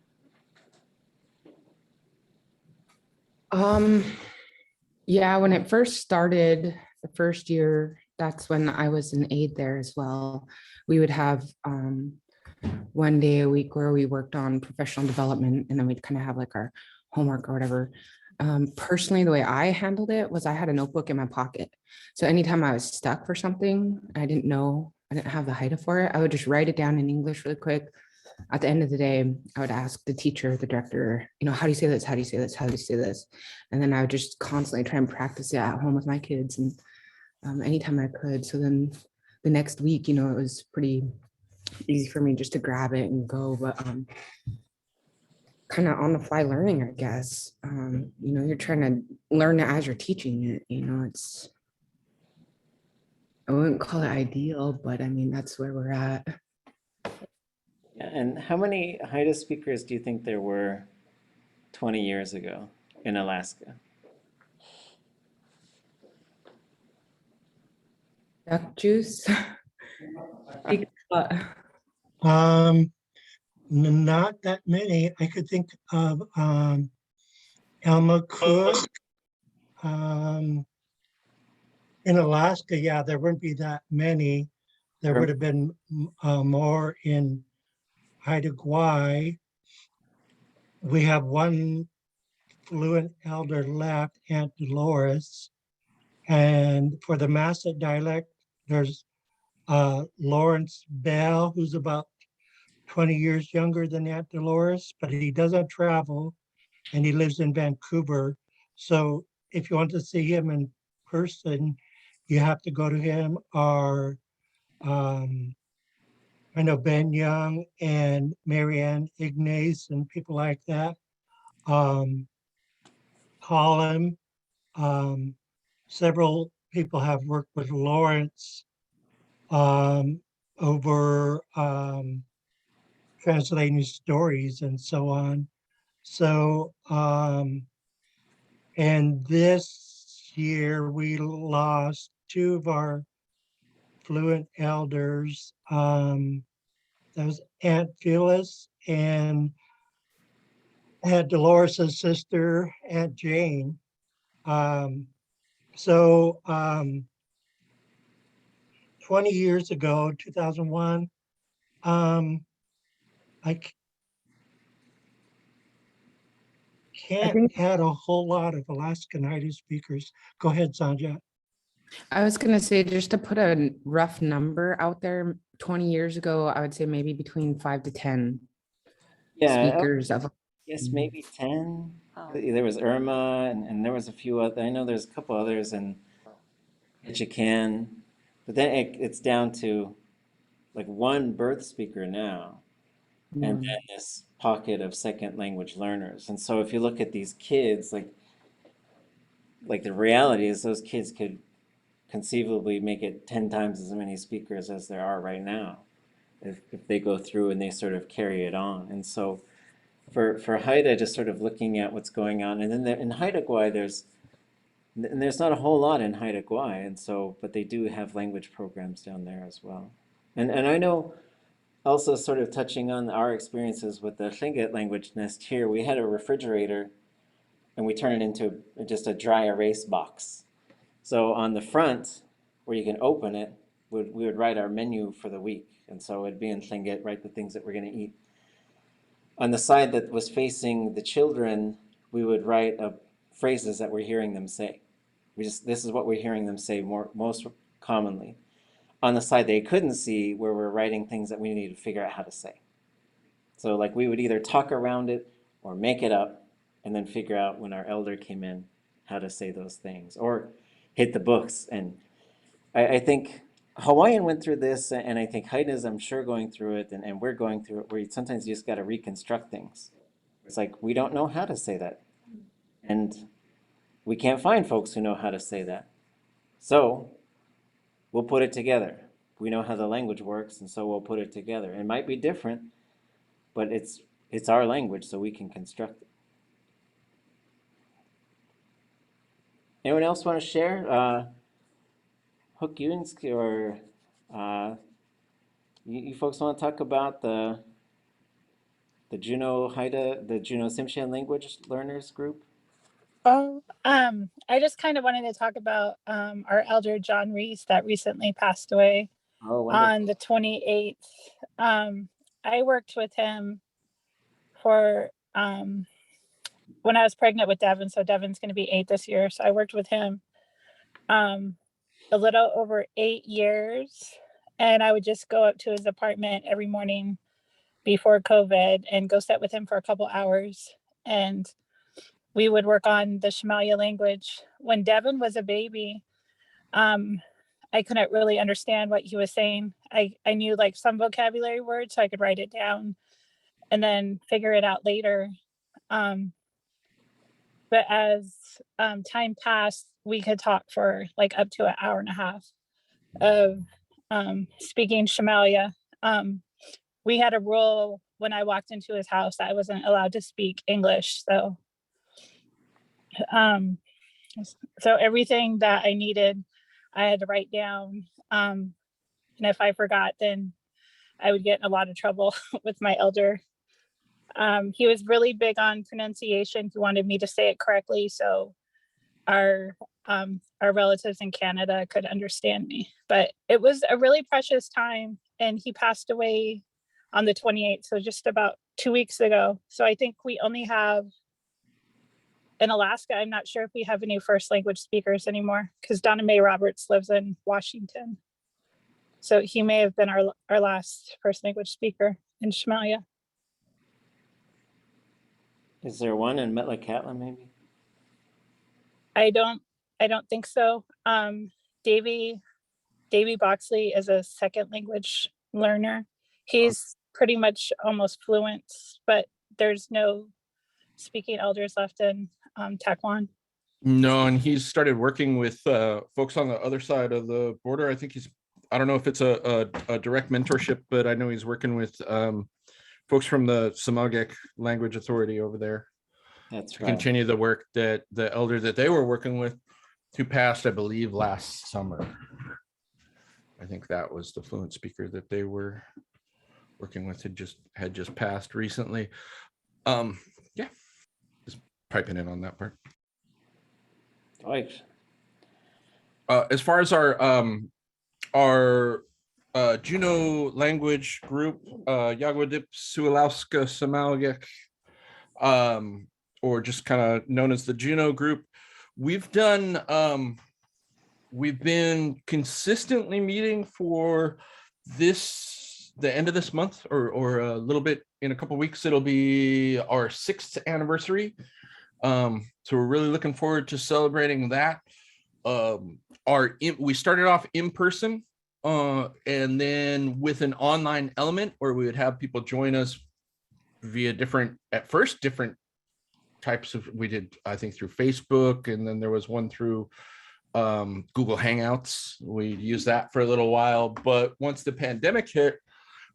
Yeah, when it first started, the first year, that's when I was an aide there as well. We would have 1 day a week where we worked on professional development, and then we'd kind of have like our homework or whatever. Personally, the way I handled it was I had a notebook in my pocket. So anytime I was stuck for something, I didn't have the height for it, I would just write it down in English really quick. At the end of the day, I would ask the teacher, the director, how do you say this? How do you say this? How do you say this? And then I would just constantly try and practice it at home with my kids, and anytime I could. So then the next week, you know, it was pretty easy for me just to grab it and go, but kind of on the fly learning, I guess. You know, you're trying to learn it as you're teaching it, you know, it's, I wouldn't call it ideal, but I mean, that's where we're at. Yeah, and how many Haida speakers do you think there were 20 years ago in Alaska? Duck juice. Not that many. I could think of Elma Cook. In Alaska, yeah, there wouldn't be that many. There would have been more in Haida Gwaii. We have one fluent elder left, Aunt Dolores. And for the Masset dialect, there's Lawrence Bell, who's about 20 years younger than Aunt Dolores, but he doesn't travel and he lives in Vancouver. So if you want to see him in person, you have to go to him, or I know Ben Young and Marianne Ignace and people like that. Call him. Several people have worked with Lawrence over translating stories and so on. So, and this year we lost two of our fluent elders. That was Aunt Phyllis and Aunt Dolores' sister, Aunt Jane. So 20 years ago, 2001, I can't add a whole lot of Alaskan Haida speakers. Go ahead, Sandra. I was going to say, just to put a rough number out there, 20 years ago, I would say maybe between 5 to 10 speakers of. Yes, maybe 10. There was Irma, and there was a few other. I know there's a couple others in Michigan, but then it's down to like one birth speaker now, and then this pocket of second language learners. And so if you look at these kids, like the reality is those kids could conceivably make it 10 times as many speakers as there are right now if they go through and they sort of carry it on. And so for Haida, just sort of looking at what's going on, and then in Haida Gwaii, there's not a whole lot in Haida Gwaii, and so, but they do have language programs down there as well. And I know, also sort of touching on our experiences with the Tlingit language nest here, we had a refrigerator and we turned it into just a dry erase box. So on the front, where you can open it, we would write our menu for the week. And so it'd be in Tlingit, write the things that we're going to eat. On the side that was facing the children, we would write phrases that we're hearing them say. This is what we're hearing them say most commonly. On the side they couldn't see, where we're writing things that we need to figure out how to say. So like we would either talk around it or make it up and then figure out when our elder came in how to say those things, or hit the books. And I think Hawaiian went through this, and I think Haida's, I'm sure, going through it, and we're going through it, where sometimes you just got to reconstruct things. It's like, we don't know how to say that. And we can't find folks who know how to say that. So we'll put it together. We know how the language works, and so we'll put it together. It might be different, but it's our language, so we can construct it. Anyone else want to share? Hook Yunsky, or you folks want to talk about the Juneau Haida, the Juneau Tsimshian language learners group? Oh, I just kind of wanted to talk about our elder John Reese that recently passed away on the 28th. I worked with him for when I was pregnant with Devin, so Devin's going to be 8 this year. So I worked with him a little over 8 years, and I would just go up to his apartment every morning before COVID and go sit with him for a couple hours, and we would work on the Shemalia language. When Devin was a baby, I couldn't really understand what he was saying. I knew like some vocabulary words, so I could write it down and then figure it out later. But as time passed, we could talk for like up to an hour and a half of speaking Shamalia. We had a rule when I walked into his house that I wasn't allowed to speak English. So everything that I needed, I had to write down. And if I forgot, then I would get in a lot of trouble with my elder. He was really big on pronunciation. He wanted me to say it correctly so our relatives in Canada could understand me. But it was a really precious time, and he passed away on the 28th, so just about 2 weeks ago. So I think we only have, in Alaska, I'm not sure if we have any first language speakers anymore, because Donna Mae Roberts lives in Washington. So he may have been our last first language speaker in Shamalia. Is there one in Metlakatla maybe? I don't think so. Davy Boxley is a second language learner. He's pretty much almost fluent, but there's no speaking elders left in Taquan. No, and he's started working with folks on the other side of the border. I don't know if it's a direct mentorship, but I know he's working with folks from the Samagek Language Authority over there. That's to right. continue the work that the elder that they were working with, who passed, I believe, last summer. I think that was the fluent speaker that they were working with, had just passed recently. Yeah, just piping in on that part. Right. As far as our Juneau language group, Yagwadip Sualauska Samalgek, or just kind of known as the Juneau group, we've been consistently meeting for the end of this month, or a little bit in a couple of weeks. It'll be our 6th anniversary. So we're really looking forward to celebrating that. We started off in person, and then with an online element where we would have people join us via different types of, we did, I think, through Facebook, and then there was one through Google Hangouts. We used that for a little while, but once the pandemic hit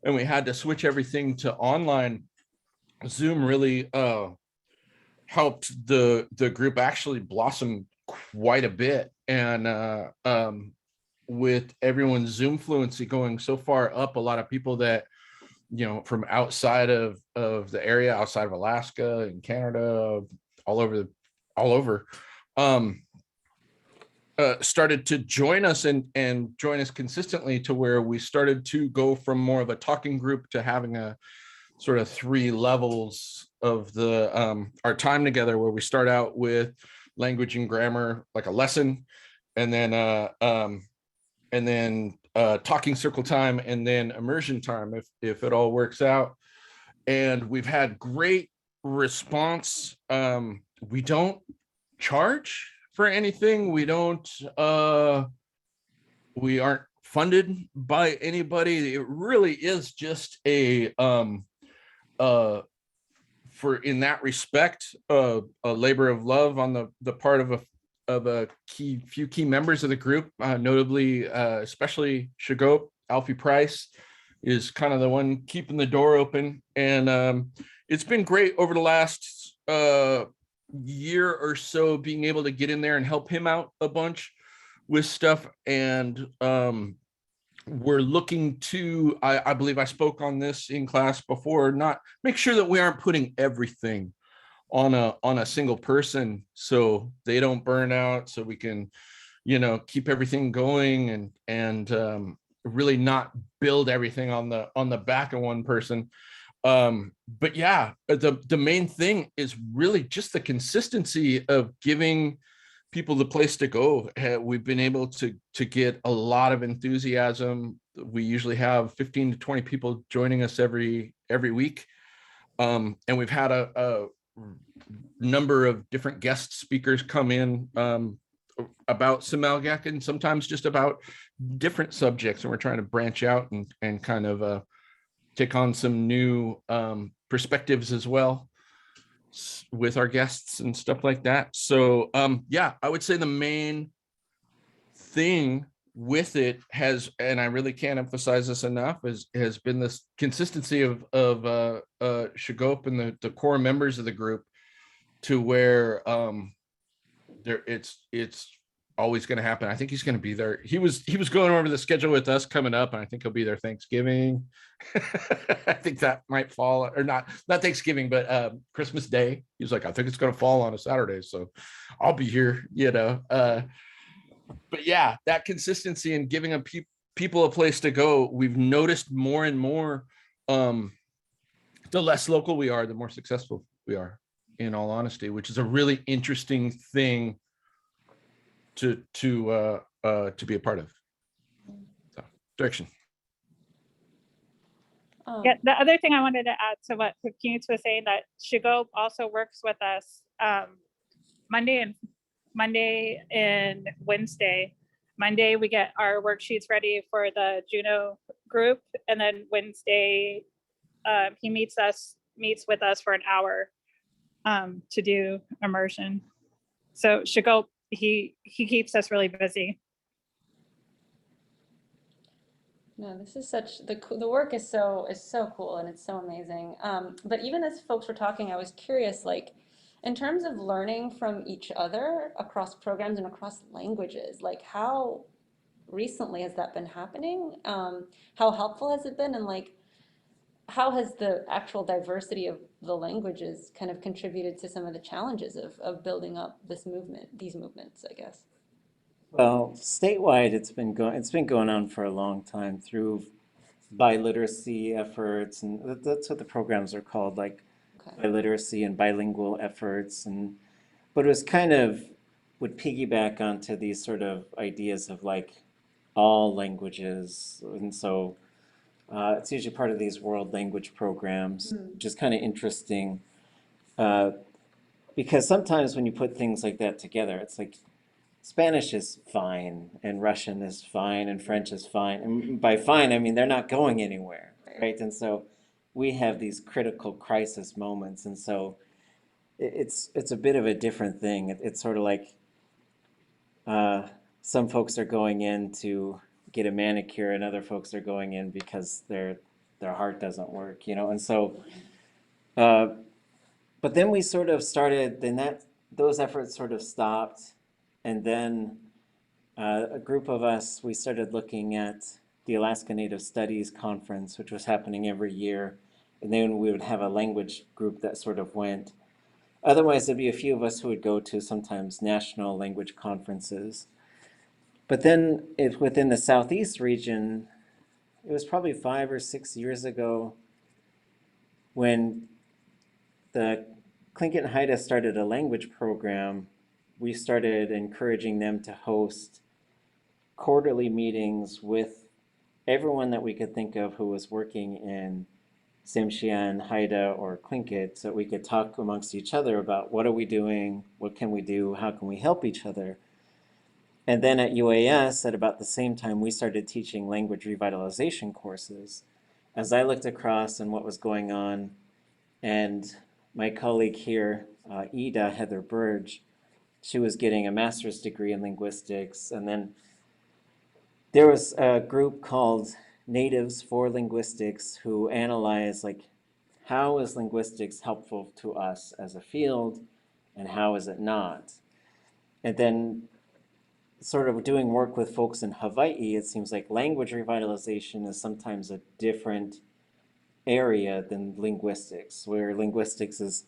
and we had to switch everything to online, Zoom really helped the group actually blossom quite a bit. And with everyone's Zoom fluency going so far up, a lot of people that, from outside of the area, outside of Alaska and Canada, all over, started to join us and join us consistently, to where we started to go from more of a talking group to having a sort of 3 levels of our time together, where we start out with language and grammar, like a lesson, and then talking circle time, and then immersion time, if it all works out. And we've had great response. We don't charge for anything. We aren't funded by anybody. It really is just in that respect, a labor of love on the part of a few key members of the group, notably, especially Shagop. Alfie Price is kind of the one keeping the door open. And it's been great over the last year or so, being able to get in there and help him out a bunch with stuff. And we're looking to, I believe I spoke on this in class before, not make sure that we aren't putting everything on a single person, so they don't burn out, so we can, keep everything going, and really not build everything on the back of one person. But yeah, the main thing is really just the consistency of giving people the place to go. We've been able to get a lot of enthusiasm. We usually have 15 to 20 people joining us every week. And we've had a number of different guest speakers come in about Simalgak and sometimes just about different subjects, and we're trying to branch out and kind of take on some new perspectives as well with our guests and stuff like that. So yeah, I would say the main thing with it has, and I really can't emphasize this enough, has been this consistency of Shagop and the core members of the group, to where it's always going to happen. I think he's going to be there. He was going over the schedule with us coming up, and I think he'll be there Thanksgiving. I think that might fall, or not Thanksgiving, but Christmas Day. He was like, I think it's going to fall on a Saturday, so I'll be here, but yeah, that consistency and giving people a place to go, we've noticed more and more, the less local we are, the more successful we are, in all honesty, which is a really interesting thing to be a part of. So, direction. Yeah, the other thing I wanted to add to what Yates was saying, that Shagop also works with us Monday and Wednesday. Monday we get our worksheets ready for the Juno group, and then Wednesday he meets with us for an hour to do immersion. So Shagop, he keeps us really busy. No, this is the work is so cool, and it's so amazing. But even as folks were talking, I was curious, like, in terms of learning from each other across programs and across languages, like, how recently has that been happening? How helpful has it been? And like, how has the actual diversity of the languages kind of contributed to some of the challenges of building up these movements, I guess? Well, statewide, it's been going on for a long time through biliteracy efforts, and that's what the programs are called, like biliteracy and bilingual efforts. But it was kind of would piggyback onto these sort of ideas of like all languages, and so it's usually part of these world language programs, which is kind of interesting, because sometimes when you put things like that together, it's like Spanish is fine, and Russian is fine, and French is fine. And by fine, I mean they're not going anywhere, right? And so we have these critical crisis moments, and so it's a bit of a different thing. It's sort of like some folks are going in to get a manicure, and other folks are going in because their heart doesn't work, And so, but then we sort of started. Then those efforts sort of stopped. And then a group of us, we started looking at the Alaska Native Studies Conference, which was happening every year. And then we would have a language group that sort of went. Otherwise, there'd be a few of us who would go to sometimes national language conferences. But then within the Southeast region, it was probably 5 or 6 years ago when the Tlingit and Haida started a language program. We started encouraging them to host quarterly meetings with everyone that we could think of who was working in Tsimshian, Haida, or Tlingit, so that we could talk amongst each other about what are we doing, what can we do, how can we help each other. And then at UAS, at about the same time, we started teaching language revitalization courses. As I looked across and what was going on, and my colleague here, Ida Heather Burge, she was getting a master's degree in linguistics. And then there was a group called Natives for Linguistics who analyzed, like, how is linguistics helpful to us as a field and how is it not? And then sort of doing work with folks in Hawaii, it seems like language revitalization is sometimes a different area than linguistics, where linguistics is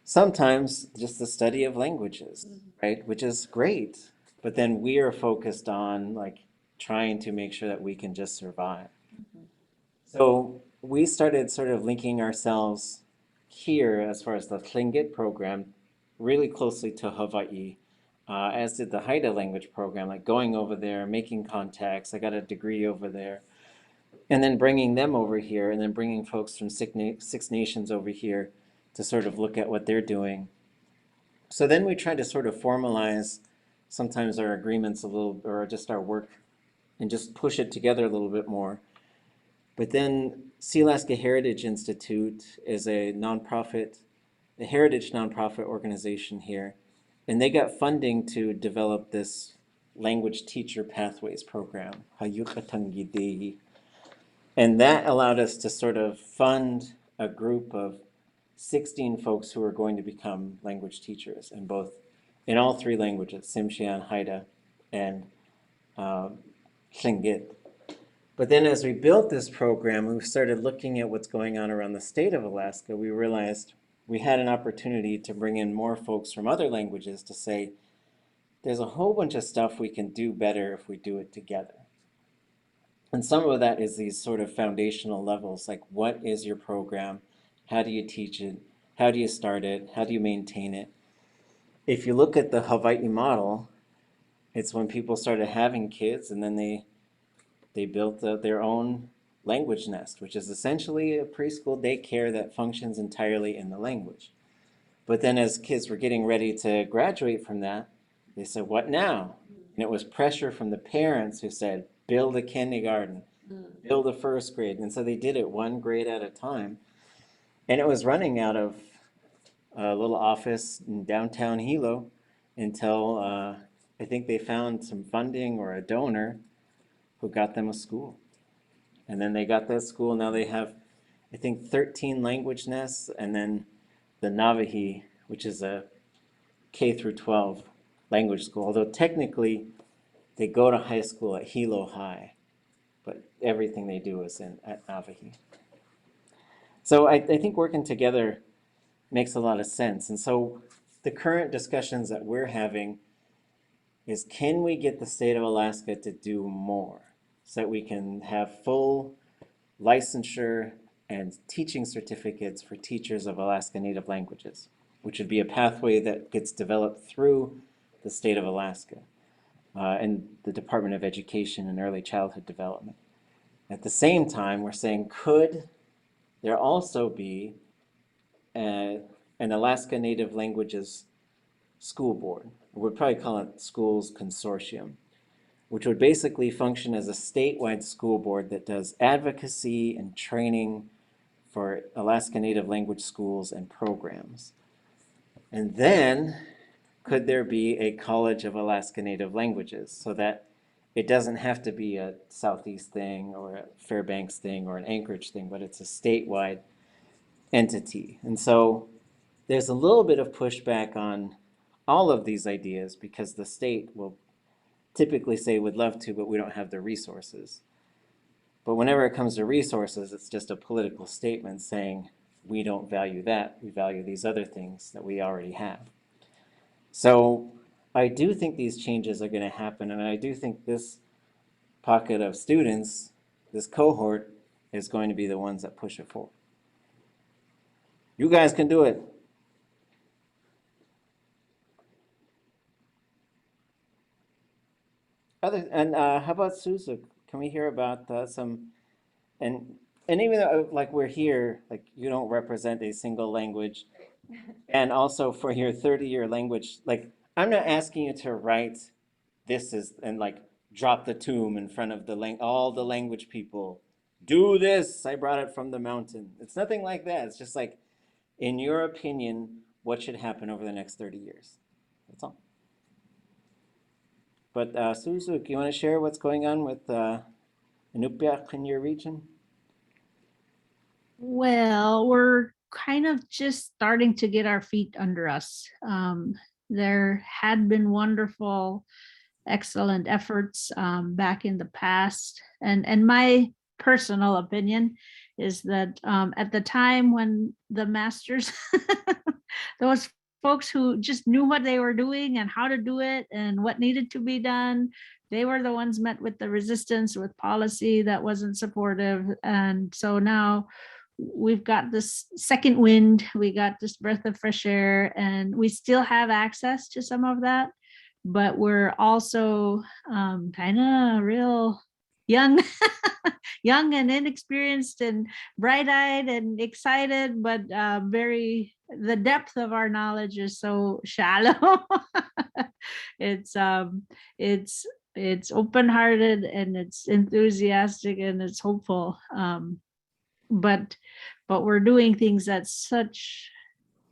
sometimes just the study of languages, right? Which is great. But then we are focused on like trying to make sure that we can just survive. So we started sort of linking ourselves here as far as the Tlingit program really closely to Hawaii, as did the Haida language program, like going over there, making contacts. I got a degree over there. And then bringing them over here, and then bringing folks from Six Nations over here to sort of look at what they're doing. So then we tried to sort of formalize sometimes our agreements a little, or just our work, and just push it together a little bit more. But then Sealaska Heritage Institute is a nonprofit, a heritage nonprofit organization here, and they got funding to develop this language teacher pathways program, Hayukatangidehi. And that allowed us to sort of fund a group of 16 folks who are going to become language teachers in all three languages, Tsimshian, Haida, and Tlingit. But then as we built this program, we started looking at what's going on around the state of Alaska. We realized we had an opportunity to bring in more folks from other languages to say, there's a whole bunch of stuff we can do better if we do it together. And some of that is these sort of foundational levels, like what is your program? How do you teach it? How do you start it? How do you maintain it? If you look at the Hawaii model, it's when people started having kids and then they built their own language nest, which is essentially a preschool daycare that functions entirely in the language. But then as kids were getting ready to graduate from that, they said, what now? And it was pressure from the parents who said, build a kindergarten, build a first grade. And so they did it one grade at a time. And it was running out of a little office in downtown Hilo until I think they found some funding or a donor who got them a school. And then they got that school. Now they have, I think, 13 language nests, and then the Navajo, which is a K through 12 language school. Although technically they go to high school at Hilo High, but everything they do is at Navajo. So I think working together makes a lot of sense. And so the current discussions that we're having is, can we get the state of Alaska to do more so that we can have full licensure and teaching certificates for teachers of Alaska Native languages, which would be a pathway that gets developed through the state of Alaska and the Department of Education and Early Childhood Development. At the same time, we're saying, could there also be an Alaska Native Languages school board? We'd probably call it Schools Consortium, which would basically function as a statewide school board that does advocacy and training for Alaska Native language schools and programs. And then, could there be a College of Alaska Native Languages so that it doesn't have to be a Southeast thing or a Fairbanks thing or an Anchorage thing, but it's a statewide entity. And so there's a little bit of pushback on all of these ideas because the state will typically say would love to, but we don't have the resources. But whenever it comes to resources, it's just a political statement saying we don't value that, we value these other things that we already have. So I do think these changes are going to happen, and I do think this pocket of students, this cohort, is going to be the ones that push it forward. You guys can do it. How about Suzuk? Can we hear about some, and even though like we're here, like you don't represent a single language, and also for your 30-year language, like I'm not asking you to write this is, and like drop the tomb in front of all the language people. Do this, I brought it from the mountain. It's nothing like that. It's just like, in your opinion, what should happen over the next 30 years? That's all. But Suzuk, you want to share what's going on with Inupiaq in your region? Well, we're kind of just starting to get our feet under us. There had been wonderful, excellent efforts back in the past. And my personal opinion is that at the time when the masters, those folks who just knew what they were doing and how to do it and what needed to be done, they were the ones met with the resistance, with policy that wasn't supportive. And so now we've got this second wind, we got this breath of fresh air, and we still have access to some of that, but we're also kind of real young, young and inexperienced and bright-eyed and excited, but the depth of our knowledge is so shallow. it's it's open-hearted and it's enthusiastic and it's hopeful. But we're doing things at such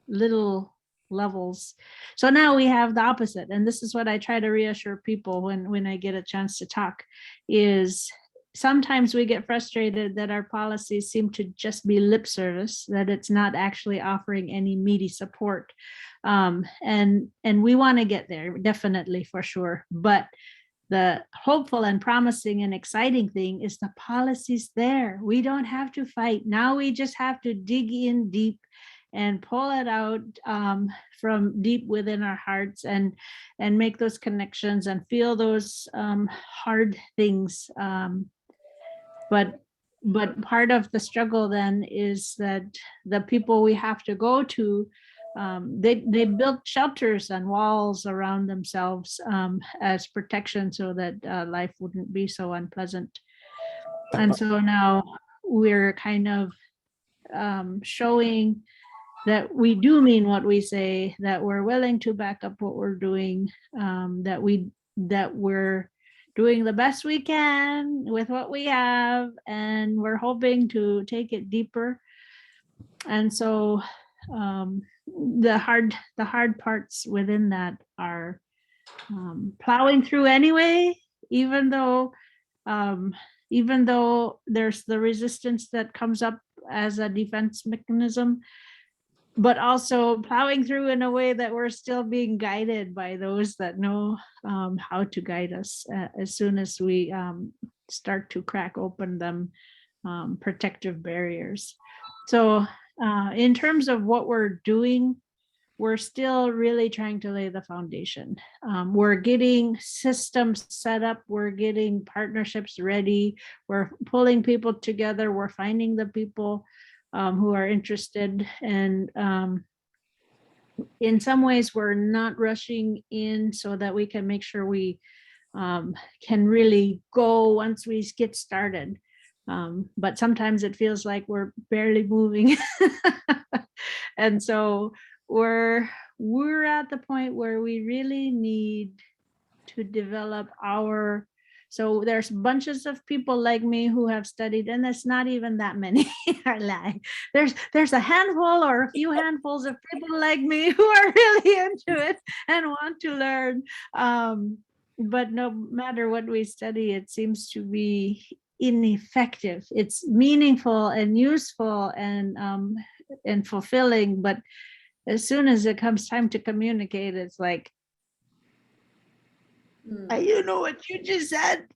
little levels. So now we have the opposite, and this is what I try to reassure people when I get a chance to talk, is sometimes we get frustrated that our policies seem to just be lip service, that it's not actually offering any meaty support. And we want to get there, definitely, for sure. But the hopeful and promising and exciting thing is the policy's there. We don't have to fight. Now we just have to dig in deep and pull it out from deep within our hearts and make those connections and feel those hard things. But part of the struggle then is that the people we have to go to, they built shelters and walls around themselves as protection so that life wouldn't be so unpleasant. And so now we're kind of showing that we do mean what we say, that we're willing to back up what we're doing, that we're doing the best we can with what we have, and we're hoping to take it deeper. And so the hard parts within that are plowing through anyway, even though there's the resistance that comes up as a defense mechanism, but also plowing through in a way that we're still being guided by those that know how to guide us as soon as we start to crack open them protective barriers. So in terms of what we're doing, we're still really trying to lay the foundation. We're getting systems set up, we're getting partnerships ready, we're pulling people together, we're finding the people who are interested, and in some ways we're not rushing in so that we can make sure we can really go once we get started. But sometimes it feels like we're barely moving. And so we're at the point where we really need to develop our, so there's bunches of people like me who have studied, and it's not even that many. I lie. There's a handful or a few handfuls of people like me who are really into it and want to learn. But no matter what we study, it seems to be ineffective. It's meaningful and useful and fulfilling, but as soon as it comes time to communicate, it's like, you know what you just said.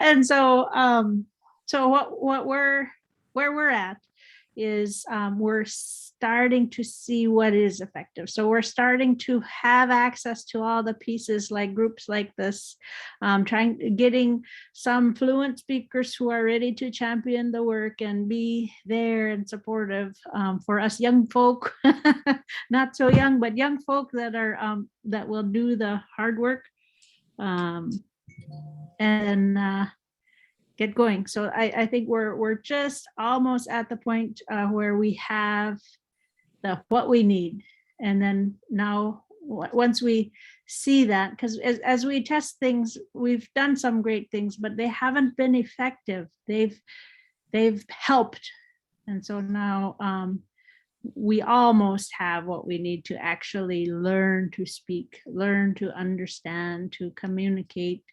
And so where we're at is we're starting to see what is effective. So we're starting to have access to all the pieces, like groups like this, getting some fluent speakers who are ready to champion the work and be there and supportive for us young folk, not so young, but young folk that are that will do the hard work and get going. So I think we're just almost at the point where we have what we need. And then now, once we see that, because as we test things, we've done some great things, but they haven't been effective. They've helped. And so now we almost have what we need to actually learn to speak, learn to understand, to communicate.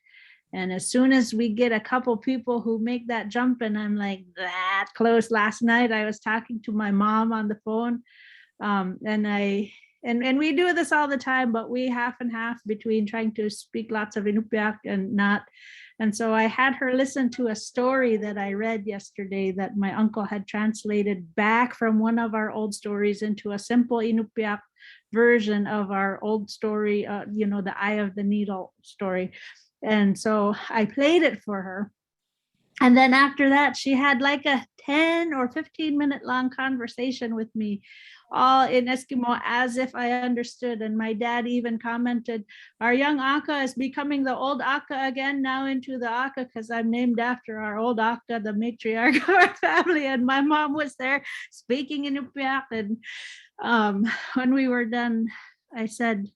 And as soon as we get a couple people who make that jump, and I'm like that close. Last night I was talking to my mom on the phone, and we do this all the time, but we half and half between trying to speak lots of Inupiaq and not. And so I had her listen to a story that I read yesterday that my uncle had translated back from one of our old stories into a simple Inupiaq version of our old story, the Eye of the Needle story. And so I played it for her. And then after that, she had like a 10 or 15-minute long conversation with me, all in Eskimo, as if I understood. And my dad even commented, our young Aka is becoming the old Aka again, now into the Aka, because I'm named after our old Aka, the matriarch of our family. And my mom was there speaking in Upiak. And when we were done, I said,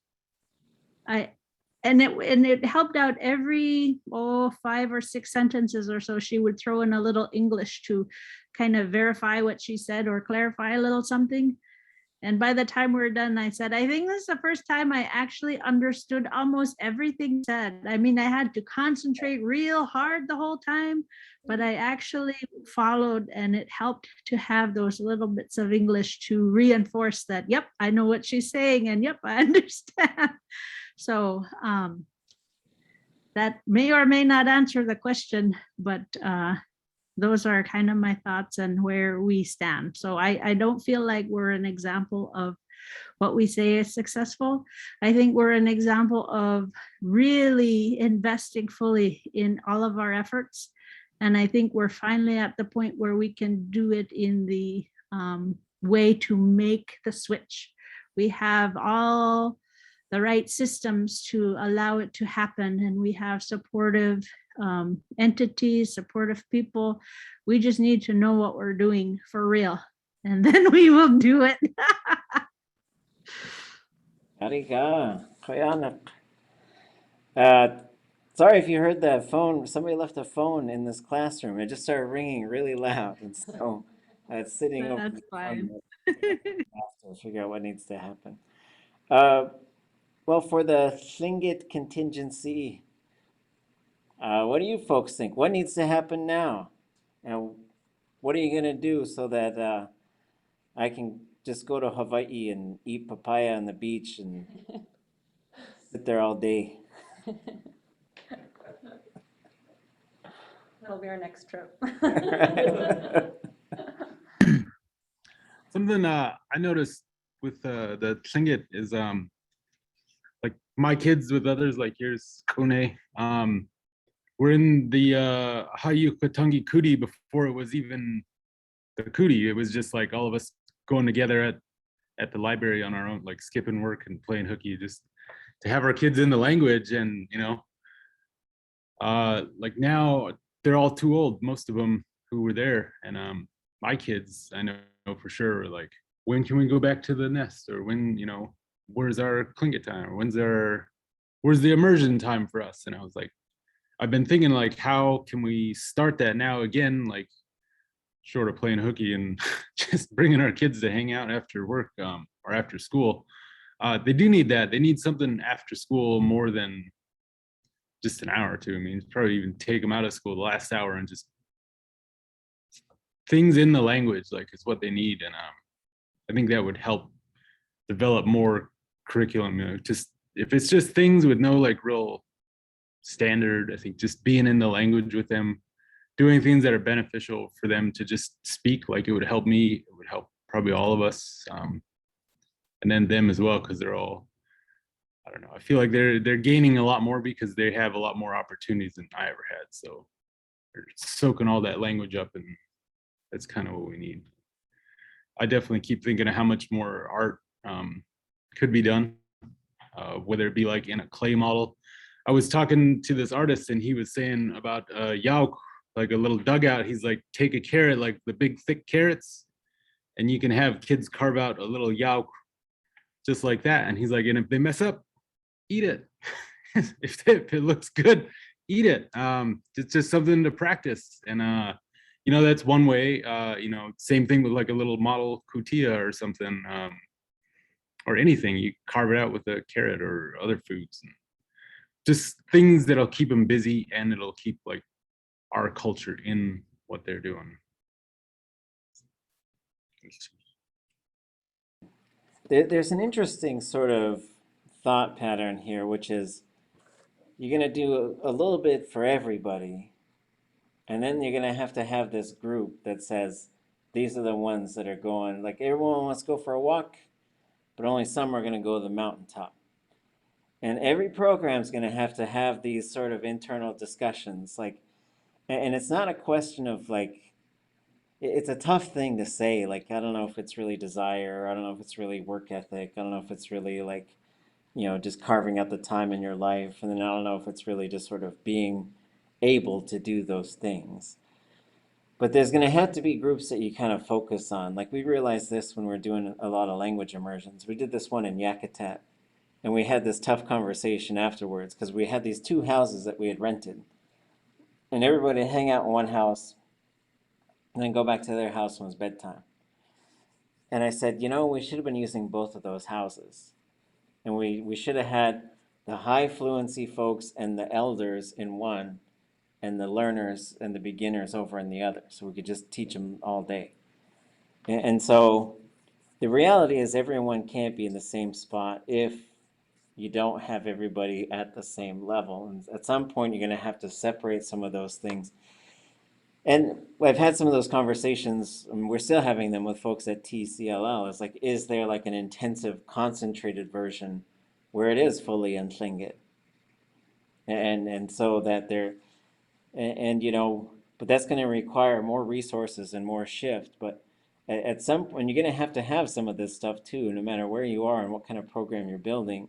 and it helped out every 5 or 6 sentences or so. She would throw in a little English to kind of verify what she said or clarify a little something. And by the time we were done, I said, I think this is the first time I actually understood almost everything said. I mean, I had to concentrate real hard the whole time, but I actually followed, and it helped to have those little bits of English to reinforce that, yep, I know what she's saying, and yep, I understand. So that may or may not answer the question, but those are kind of my thoughts and where we stand. So I don't feel like we're an example of what we say is successful. I think we're an example of really investing fully in all of our efforts. And I think we're finally at the point where we can do it in the way to make the switch. We have all the right systems to allow it to happen, and we have supportive entities, supportive people. We just need to know what we're doing for real, and then we will do it. Ariga, Koyanak. Sorry if you heard that phone. Somebody left a phone in this classroom. It just started ringing really loud, and so it's sitting over That's the fine. to figure out what needs to happen. Well, for the Tlingit contingency, what do you folks think? What needs to happen now? And what are you going to do so that I can just go to Hawaii and eat papaya on the beach and sit there all day? That'll be our next trip. Something I noticed with the Tlingit is like my kids with others like yours, Kone, we're in the Hayukatangi Kuti before it was even the Kuti. It was just like all of us going together at the library on our own, like skipping work and playing hooky, just to have our kids in the language. And like now they're all too old, most of them who were there. And my kids, I know for sure, are like, when can we go back to the nest? Or when, where's our Tlingit time? Or where's the immersion time for us? And I was like, I've been thinking like, how can we start that now again, like short of playing hooky and just bringing our kids to hang out after work or after school. They do need that. They need something after school more than just an hour or two. I mean, probably even take them out of school the last hour and just things in the language, like is what they need. And I think that would help develop more curriculum. Just if it's just things with no like real standard, I think just being in the language with them, doing things that are beneficial for them to just speak, like it would help me, it would help probably all of us, and then them as well, because they're all, I don't know, I feel like they're gaining a lot more because they have a lot more opportunities than I ever had. So they're soaking all that language up, and that's kind of what we need. I definitely keep thinking of how much more art could be done, whether it be like in a clay model. I was talking to this artist and he was saying about yauk, like a little dugout. He's like, take a carrot, like the big thick carrots, and you can have kids carve out a little yauk just like that. And he's like, and if they mess up, eat it. if it looks good, eat it. It's just something to practice. And that's one way. Same thing with like a little model kutia or something, or anything. You carve it out with a carrot or other foods. Just things that'll keep them busy, and it'll keep like our culture in what they're doing. There's an interesting sort of thought pattern here, which is you're going to do a little bit for everybody, and then you're going to have this group that says, these are the ones that are going, like everyone wants to go for a walk, but only some are going to go to the mountaintop. And every program is going to have these sort of internal discussions, like, And it's not a question of like, it's a tough thing to say. Like, I don't know if it's really desire. I don't know if it's really work ethic. I don't know if it's really like, just carving out the time in your life. And then I don't know if it's really just sort of being able to do those things. But there's going to have to be groups that you kind of focus on. Like we realized this when we're doing a lot of language immersions. We did this one in Yakutat, and we had this tough conversation afterwards because we had these two houses that we had rented. And everybody would hang out in one house and then go back to their house when it was bedtime. And I said, we should have been using both of those houses. And we should have had the high fluency folks and the elders in one, and the learners and the beginners over in the other. So we could just teach them all day. And so the reality is everyone can't be in the same spot if you don't have everybody at the same level. And at some point, you're going to have to separate some of those things. And I've had some of those conversations, and we're still having them with folks at TCLL. It's like, is there like an intensive, concentrated version where it is fully in Tlingit? And so that they're, but that's going to require more resources and more shift. But at some point, you're going to have some of this stuff too, no matter where you are and what kind of program you're building.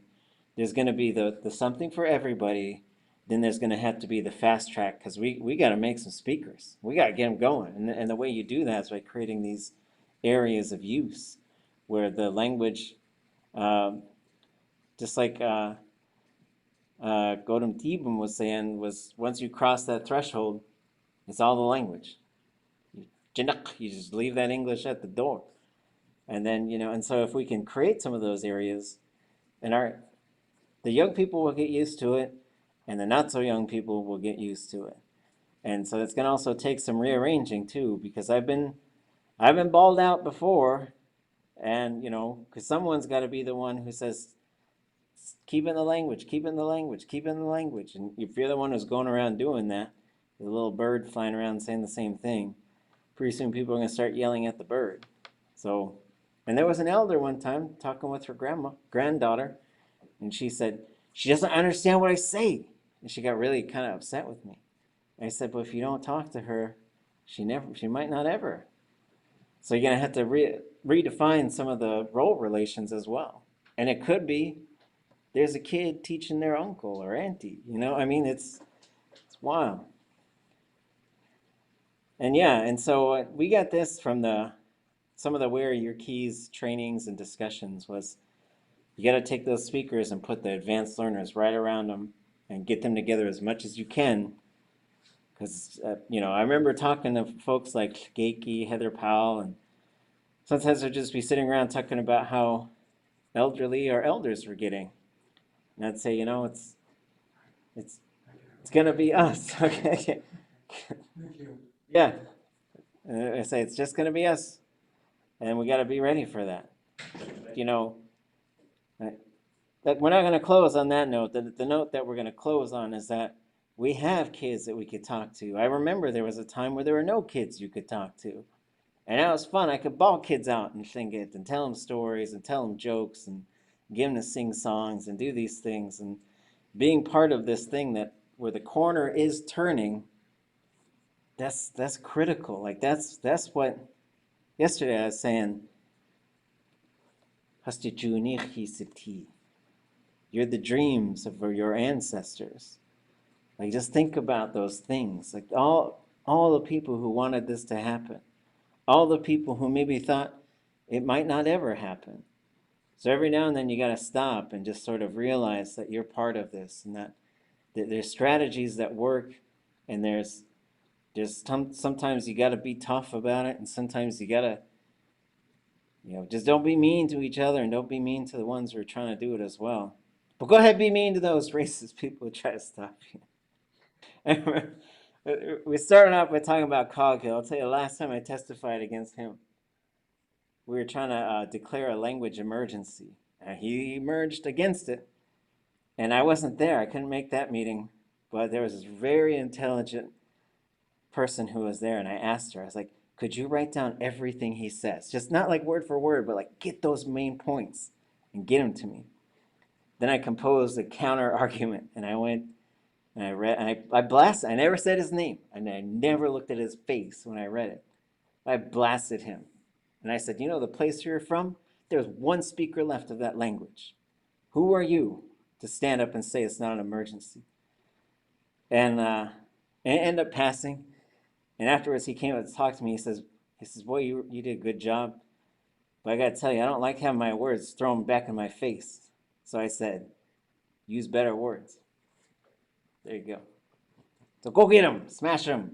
There's going to be the something for everybody. Then there's going to have to be the fast track because we got to make some speakers. We got to get them going. And the way you do that is by creating these areas of use where the language, just like Godum Tibum was saying, was once you cross that threshold, it's all the language. You just leave that English at the door. And then, and so if we can create some of those areas, and the young people will get used to it, and the not so young people will get used to it. And so it's going to also take some rearranging too, because I've been balled out before, and because someone's got to be the one who says, keep in the language, keep in the language, keep in the language. And if you're the one who's going around doing that, the little bird flying around saying the same thing, pretty soon people are going to start yelling at the bird. So, and there was an elder one time talking with her granddaughter, and she said, she doesn't understand what I say. And she got really kind of upset with me. I said, but if you don't talk to her, she might not ever. So you're going to have to redefine some of the role relations as well. And it could be there's a kid teaching their uncle or auntie, it's wild. And yeah, and so we got this from some of the Where Are Your Keys trainings and discussions was you got to take those speakers and put the advanced learners right around them and get them together as much as you can. Because, I remember talking to folks like Geiki, Heather Powell, and sometimes they'd just be sitting around talking about how elderly our elders were getting. And I'd say, it's going to be us. Okay. Yeah. And I say, it's just going to be us. And we got to be ready for that. That we're not going to close on that note. The note that we're going to close on is that we have kids that we could talk to. I remember there was a time where there were no kids you could talk to. And that was fun. I could ball kids out and sing it and tell them stories and tell them jokes and get them to sing songs and do these things. And being part of this thing that where the corner is turning, that's critical. Like that's what yesterday I was saying. You're the dreams of your ancestors. Like just think about those things. Like all the people who wanted this to happen. All the people who maybe thought it might not ever happen. So every now and then you got to stop and just sort of realize that you're part of this and that there's strategies that work, and there's sometimes you got to be tough about it, and sometimes you got to just don't be mean to each other and don't be mean to the ones who are trying to do it as well. But go ahead, be mean to those racist people who try to stop you. We started off by talking about Coghill. I'll tell you, the last time I testified against him, we were trying to declare a language emergency. He emerged against it, and I wasn't there. I couldn't make that meeting, but there was this very intelligent person who was there, and I asked her, I was like, could you write down everything he says? Just not like word for word, but like get those main points and get them to me. Then I composed a counter argument, and I went, And I read, and I blasted, I never said his name, and I never looked at his face when I read it. I blasted him. And I said, you know the place you're from? There's one speaker left of that language. Who are you to stand up and say it's not an emergency? And it ended up passing. And afterwards, he came up to talk to me. He says, boy, you did a good job. But I got to tell you, I don't like having my words thrown back in my face. So I said, use better words. There you go. So go get him, smash him.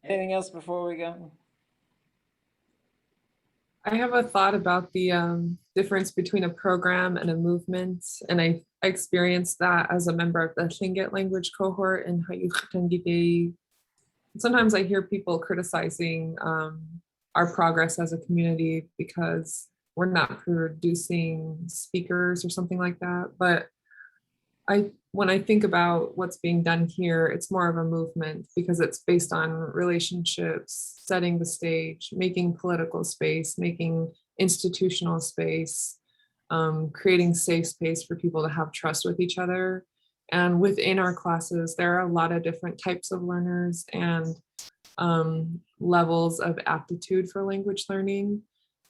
Anything else before we go? I have a thought about the difference between a program and a movement, and I experienced that as a member of the Tlingit language cohort in Hayuk. Sometimes I hear people criticizing our progress as a community because we're not producing speakers or something like that. But when I think about what's being done here, it's more of a movement because it's based on relationships, setting the stage, making political space, making institutional space, creating safe space for people to have trust with each other. And within our classes, there are a lot of different types of learners and levels of aptitude for language learning.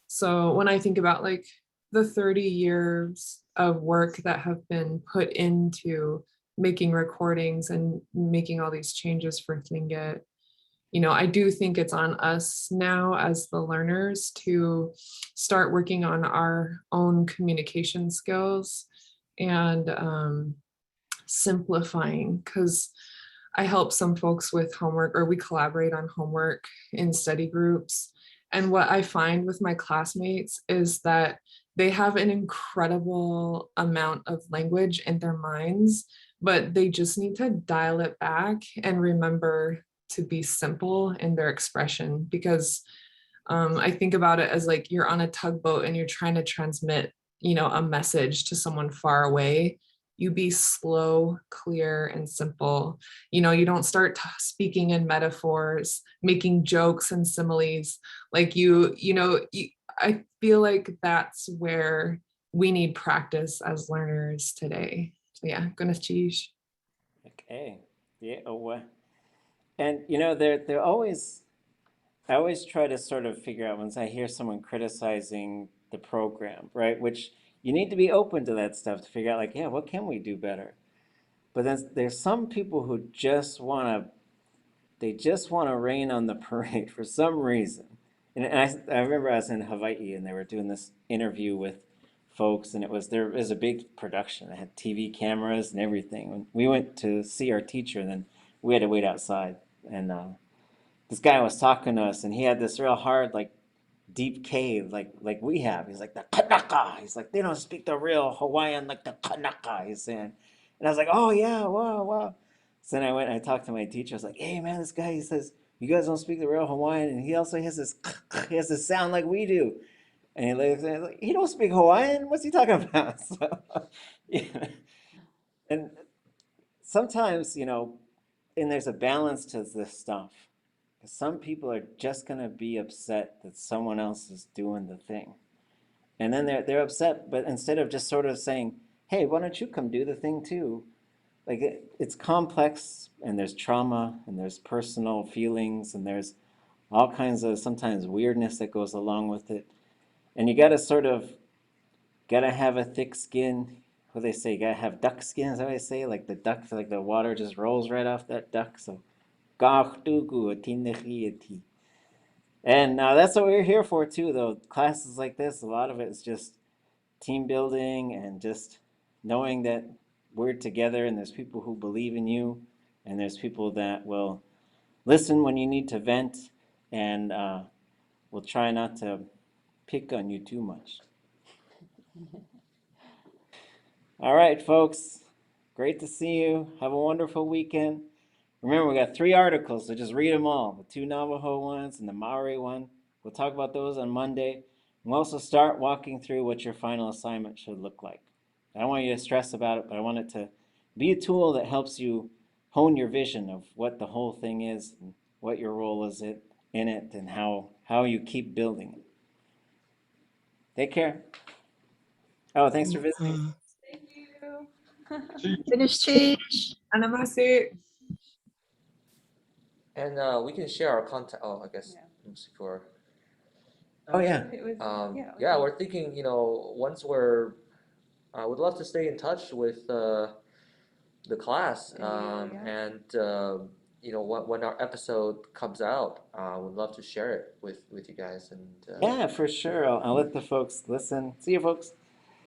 So when I think about like the 30 years of work that have been put into making recordings and making all these changes for Tlingit, you know, I do think it's on us now as the learners to start working on our own communication skills and simplifying, because I help some folks with homework, or we collaborate on homework in study groups. And what I find with my classmates is that they have an incredible amount of language in their minds, but they just need to dial it back and remember to be simple in their expression. Because I think about it as like you're on a tugboat and you're trying to transmit, you know, a message to someone far away. You be slow, clear, and simple. You know, you don't start speaking in metaphors, making jokes and similes. Like I feel like that's where we need practice as learners today. So yeah, gonna teach. Okay. Yeah. And you know, they're always. I always try to sort of figure out once I hear someone criticizing the program, right? Which you need to be open to that stuff to figure out, like, yeah, what can we do better? But then there's some people who just want to rain on the parade for some reason. And I remember I was in Hawaii and they were doing this interview with folks, and there was a big production. They had TV cameras and everything. We went to see our teacher, and then we had to wait outside. And this guy was talking to us, and he had this real hard, like, deep cave, like we have. He's like, the Kanaka. He's like, they don't speak the real Hawaiian like the Kanaka, he's saying. And I was like, oh yeah, wow, wow. So then I went and I talked to my teacher. I was like, hey man, this guy, he says, you guys don't speak the real Hawaiian, and he also has this he has this sound like we do. And he looks at me like, he don't speak Hawaiian? What's he talking about? So, yeah. And sometimes, you know, and there's a balance to this stuff. Some people are just gonna be upset that someone else is doing the thing. And then they're upset, but instead of just sort of saying, hey, why don't you come do the thing too? Like it's complex, and there's trauma, and there's personal feelings, and there's all kinds of sometimes weirdness that goes along with it. And you gotta have a thick skin. What do they say? You gotta have duck skin, is that what they say? Like the duck, like the water just rolls right off that duck. So and that's what we're here for too, though. Classes like this, a lot of it is just team building and just knowing that we're together and there's people who believe in you and there's people that will listen when you need to vent and will try not to pick on you too much. All right, folks. Great to see you. Have a wonderful weekend. Remember, we got 3 articles, so just read them all. The 2 Navajo ones and the Maori one. We'll talk about those on Monday. We'll also start walking through what your final assignment should look like. I don't want you to stress about it, but I want it to be a tool that helps you hone your vision of what the whole thing is, and what your role is in it, and how you keep building it. Take care. Oh, thanks for visiting. Thank you. Finish change. Anamasi. And we can share our contact. Oh, I guess mostly for. Oh yeah. It was, Yeah, we're thinking, once I would love to stay in touch with the class, and when our episode comes out, would love to share it with you guys. And Yeah, for sure. I'll let the folks listen. See you, folks.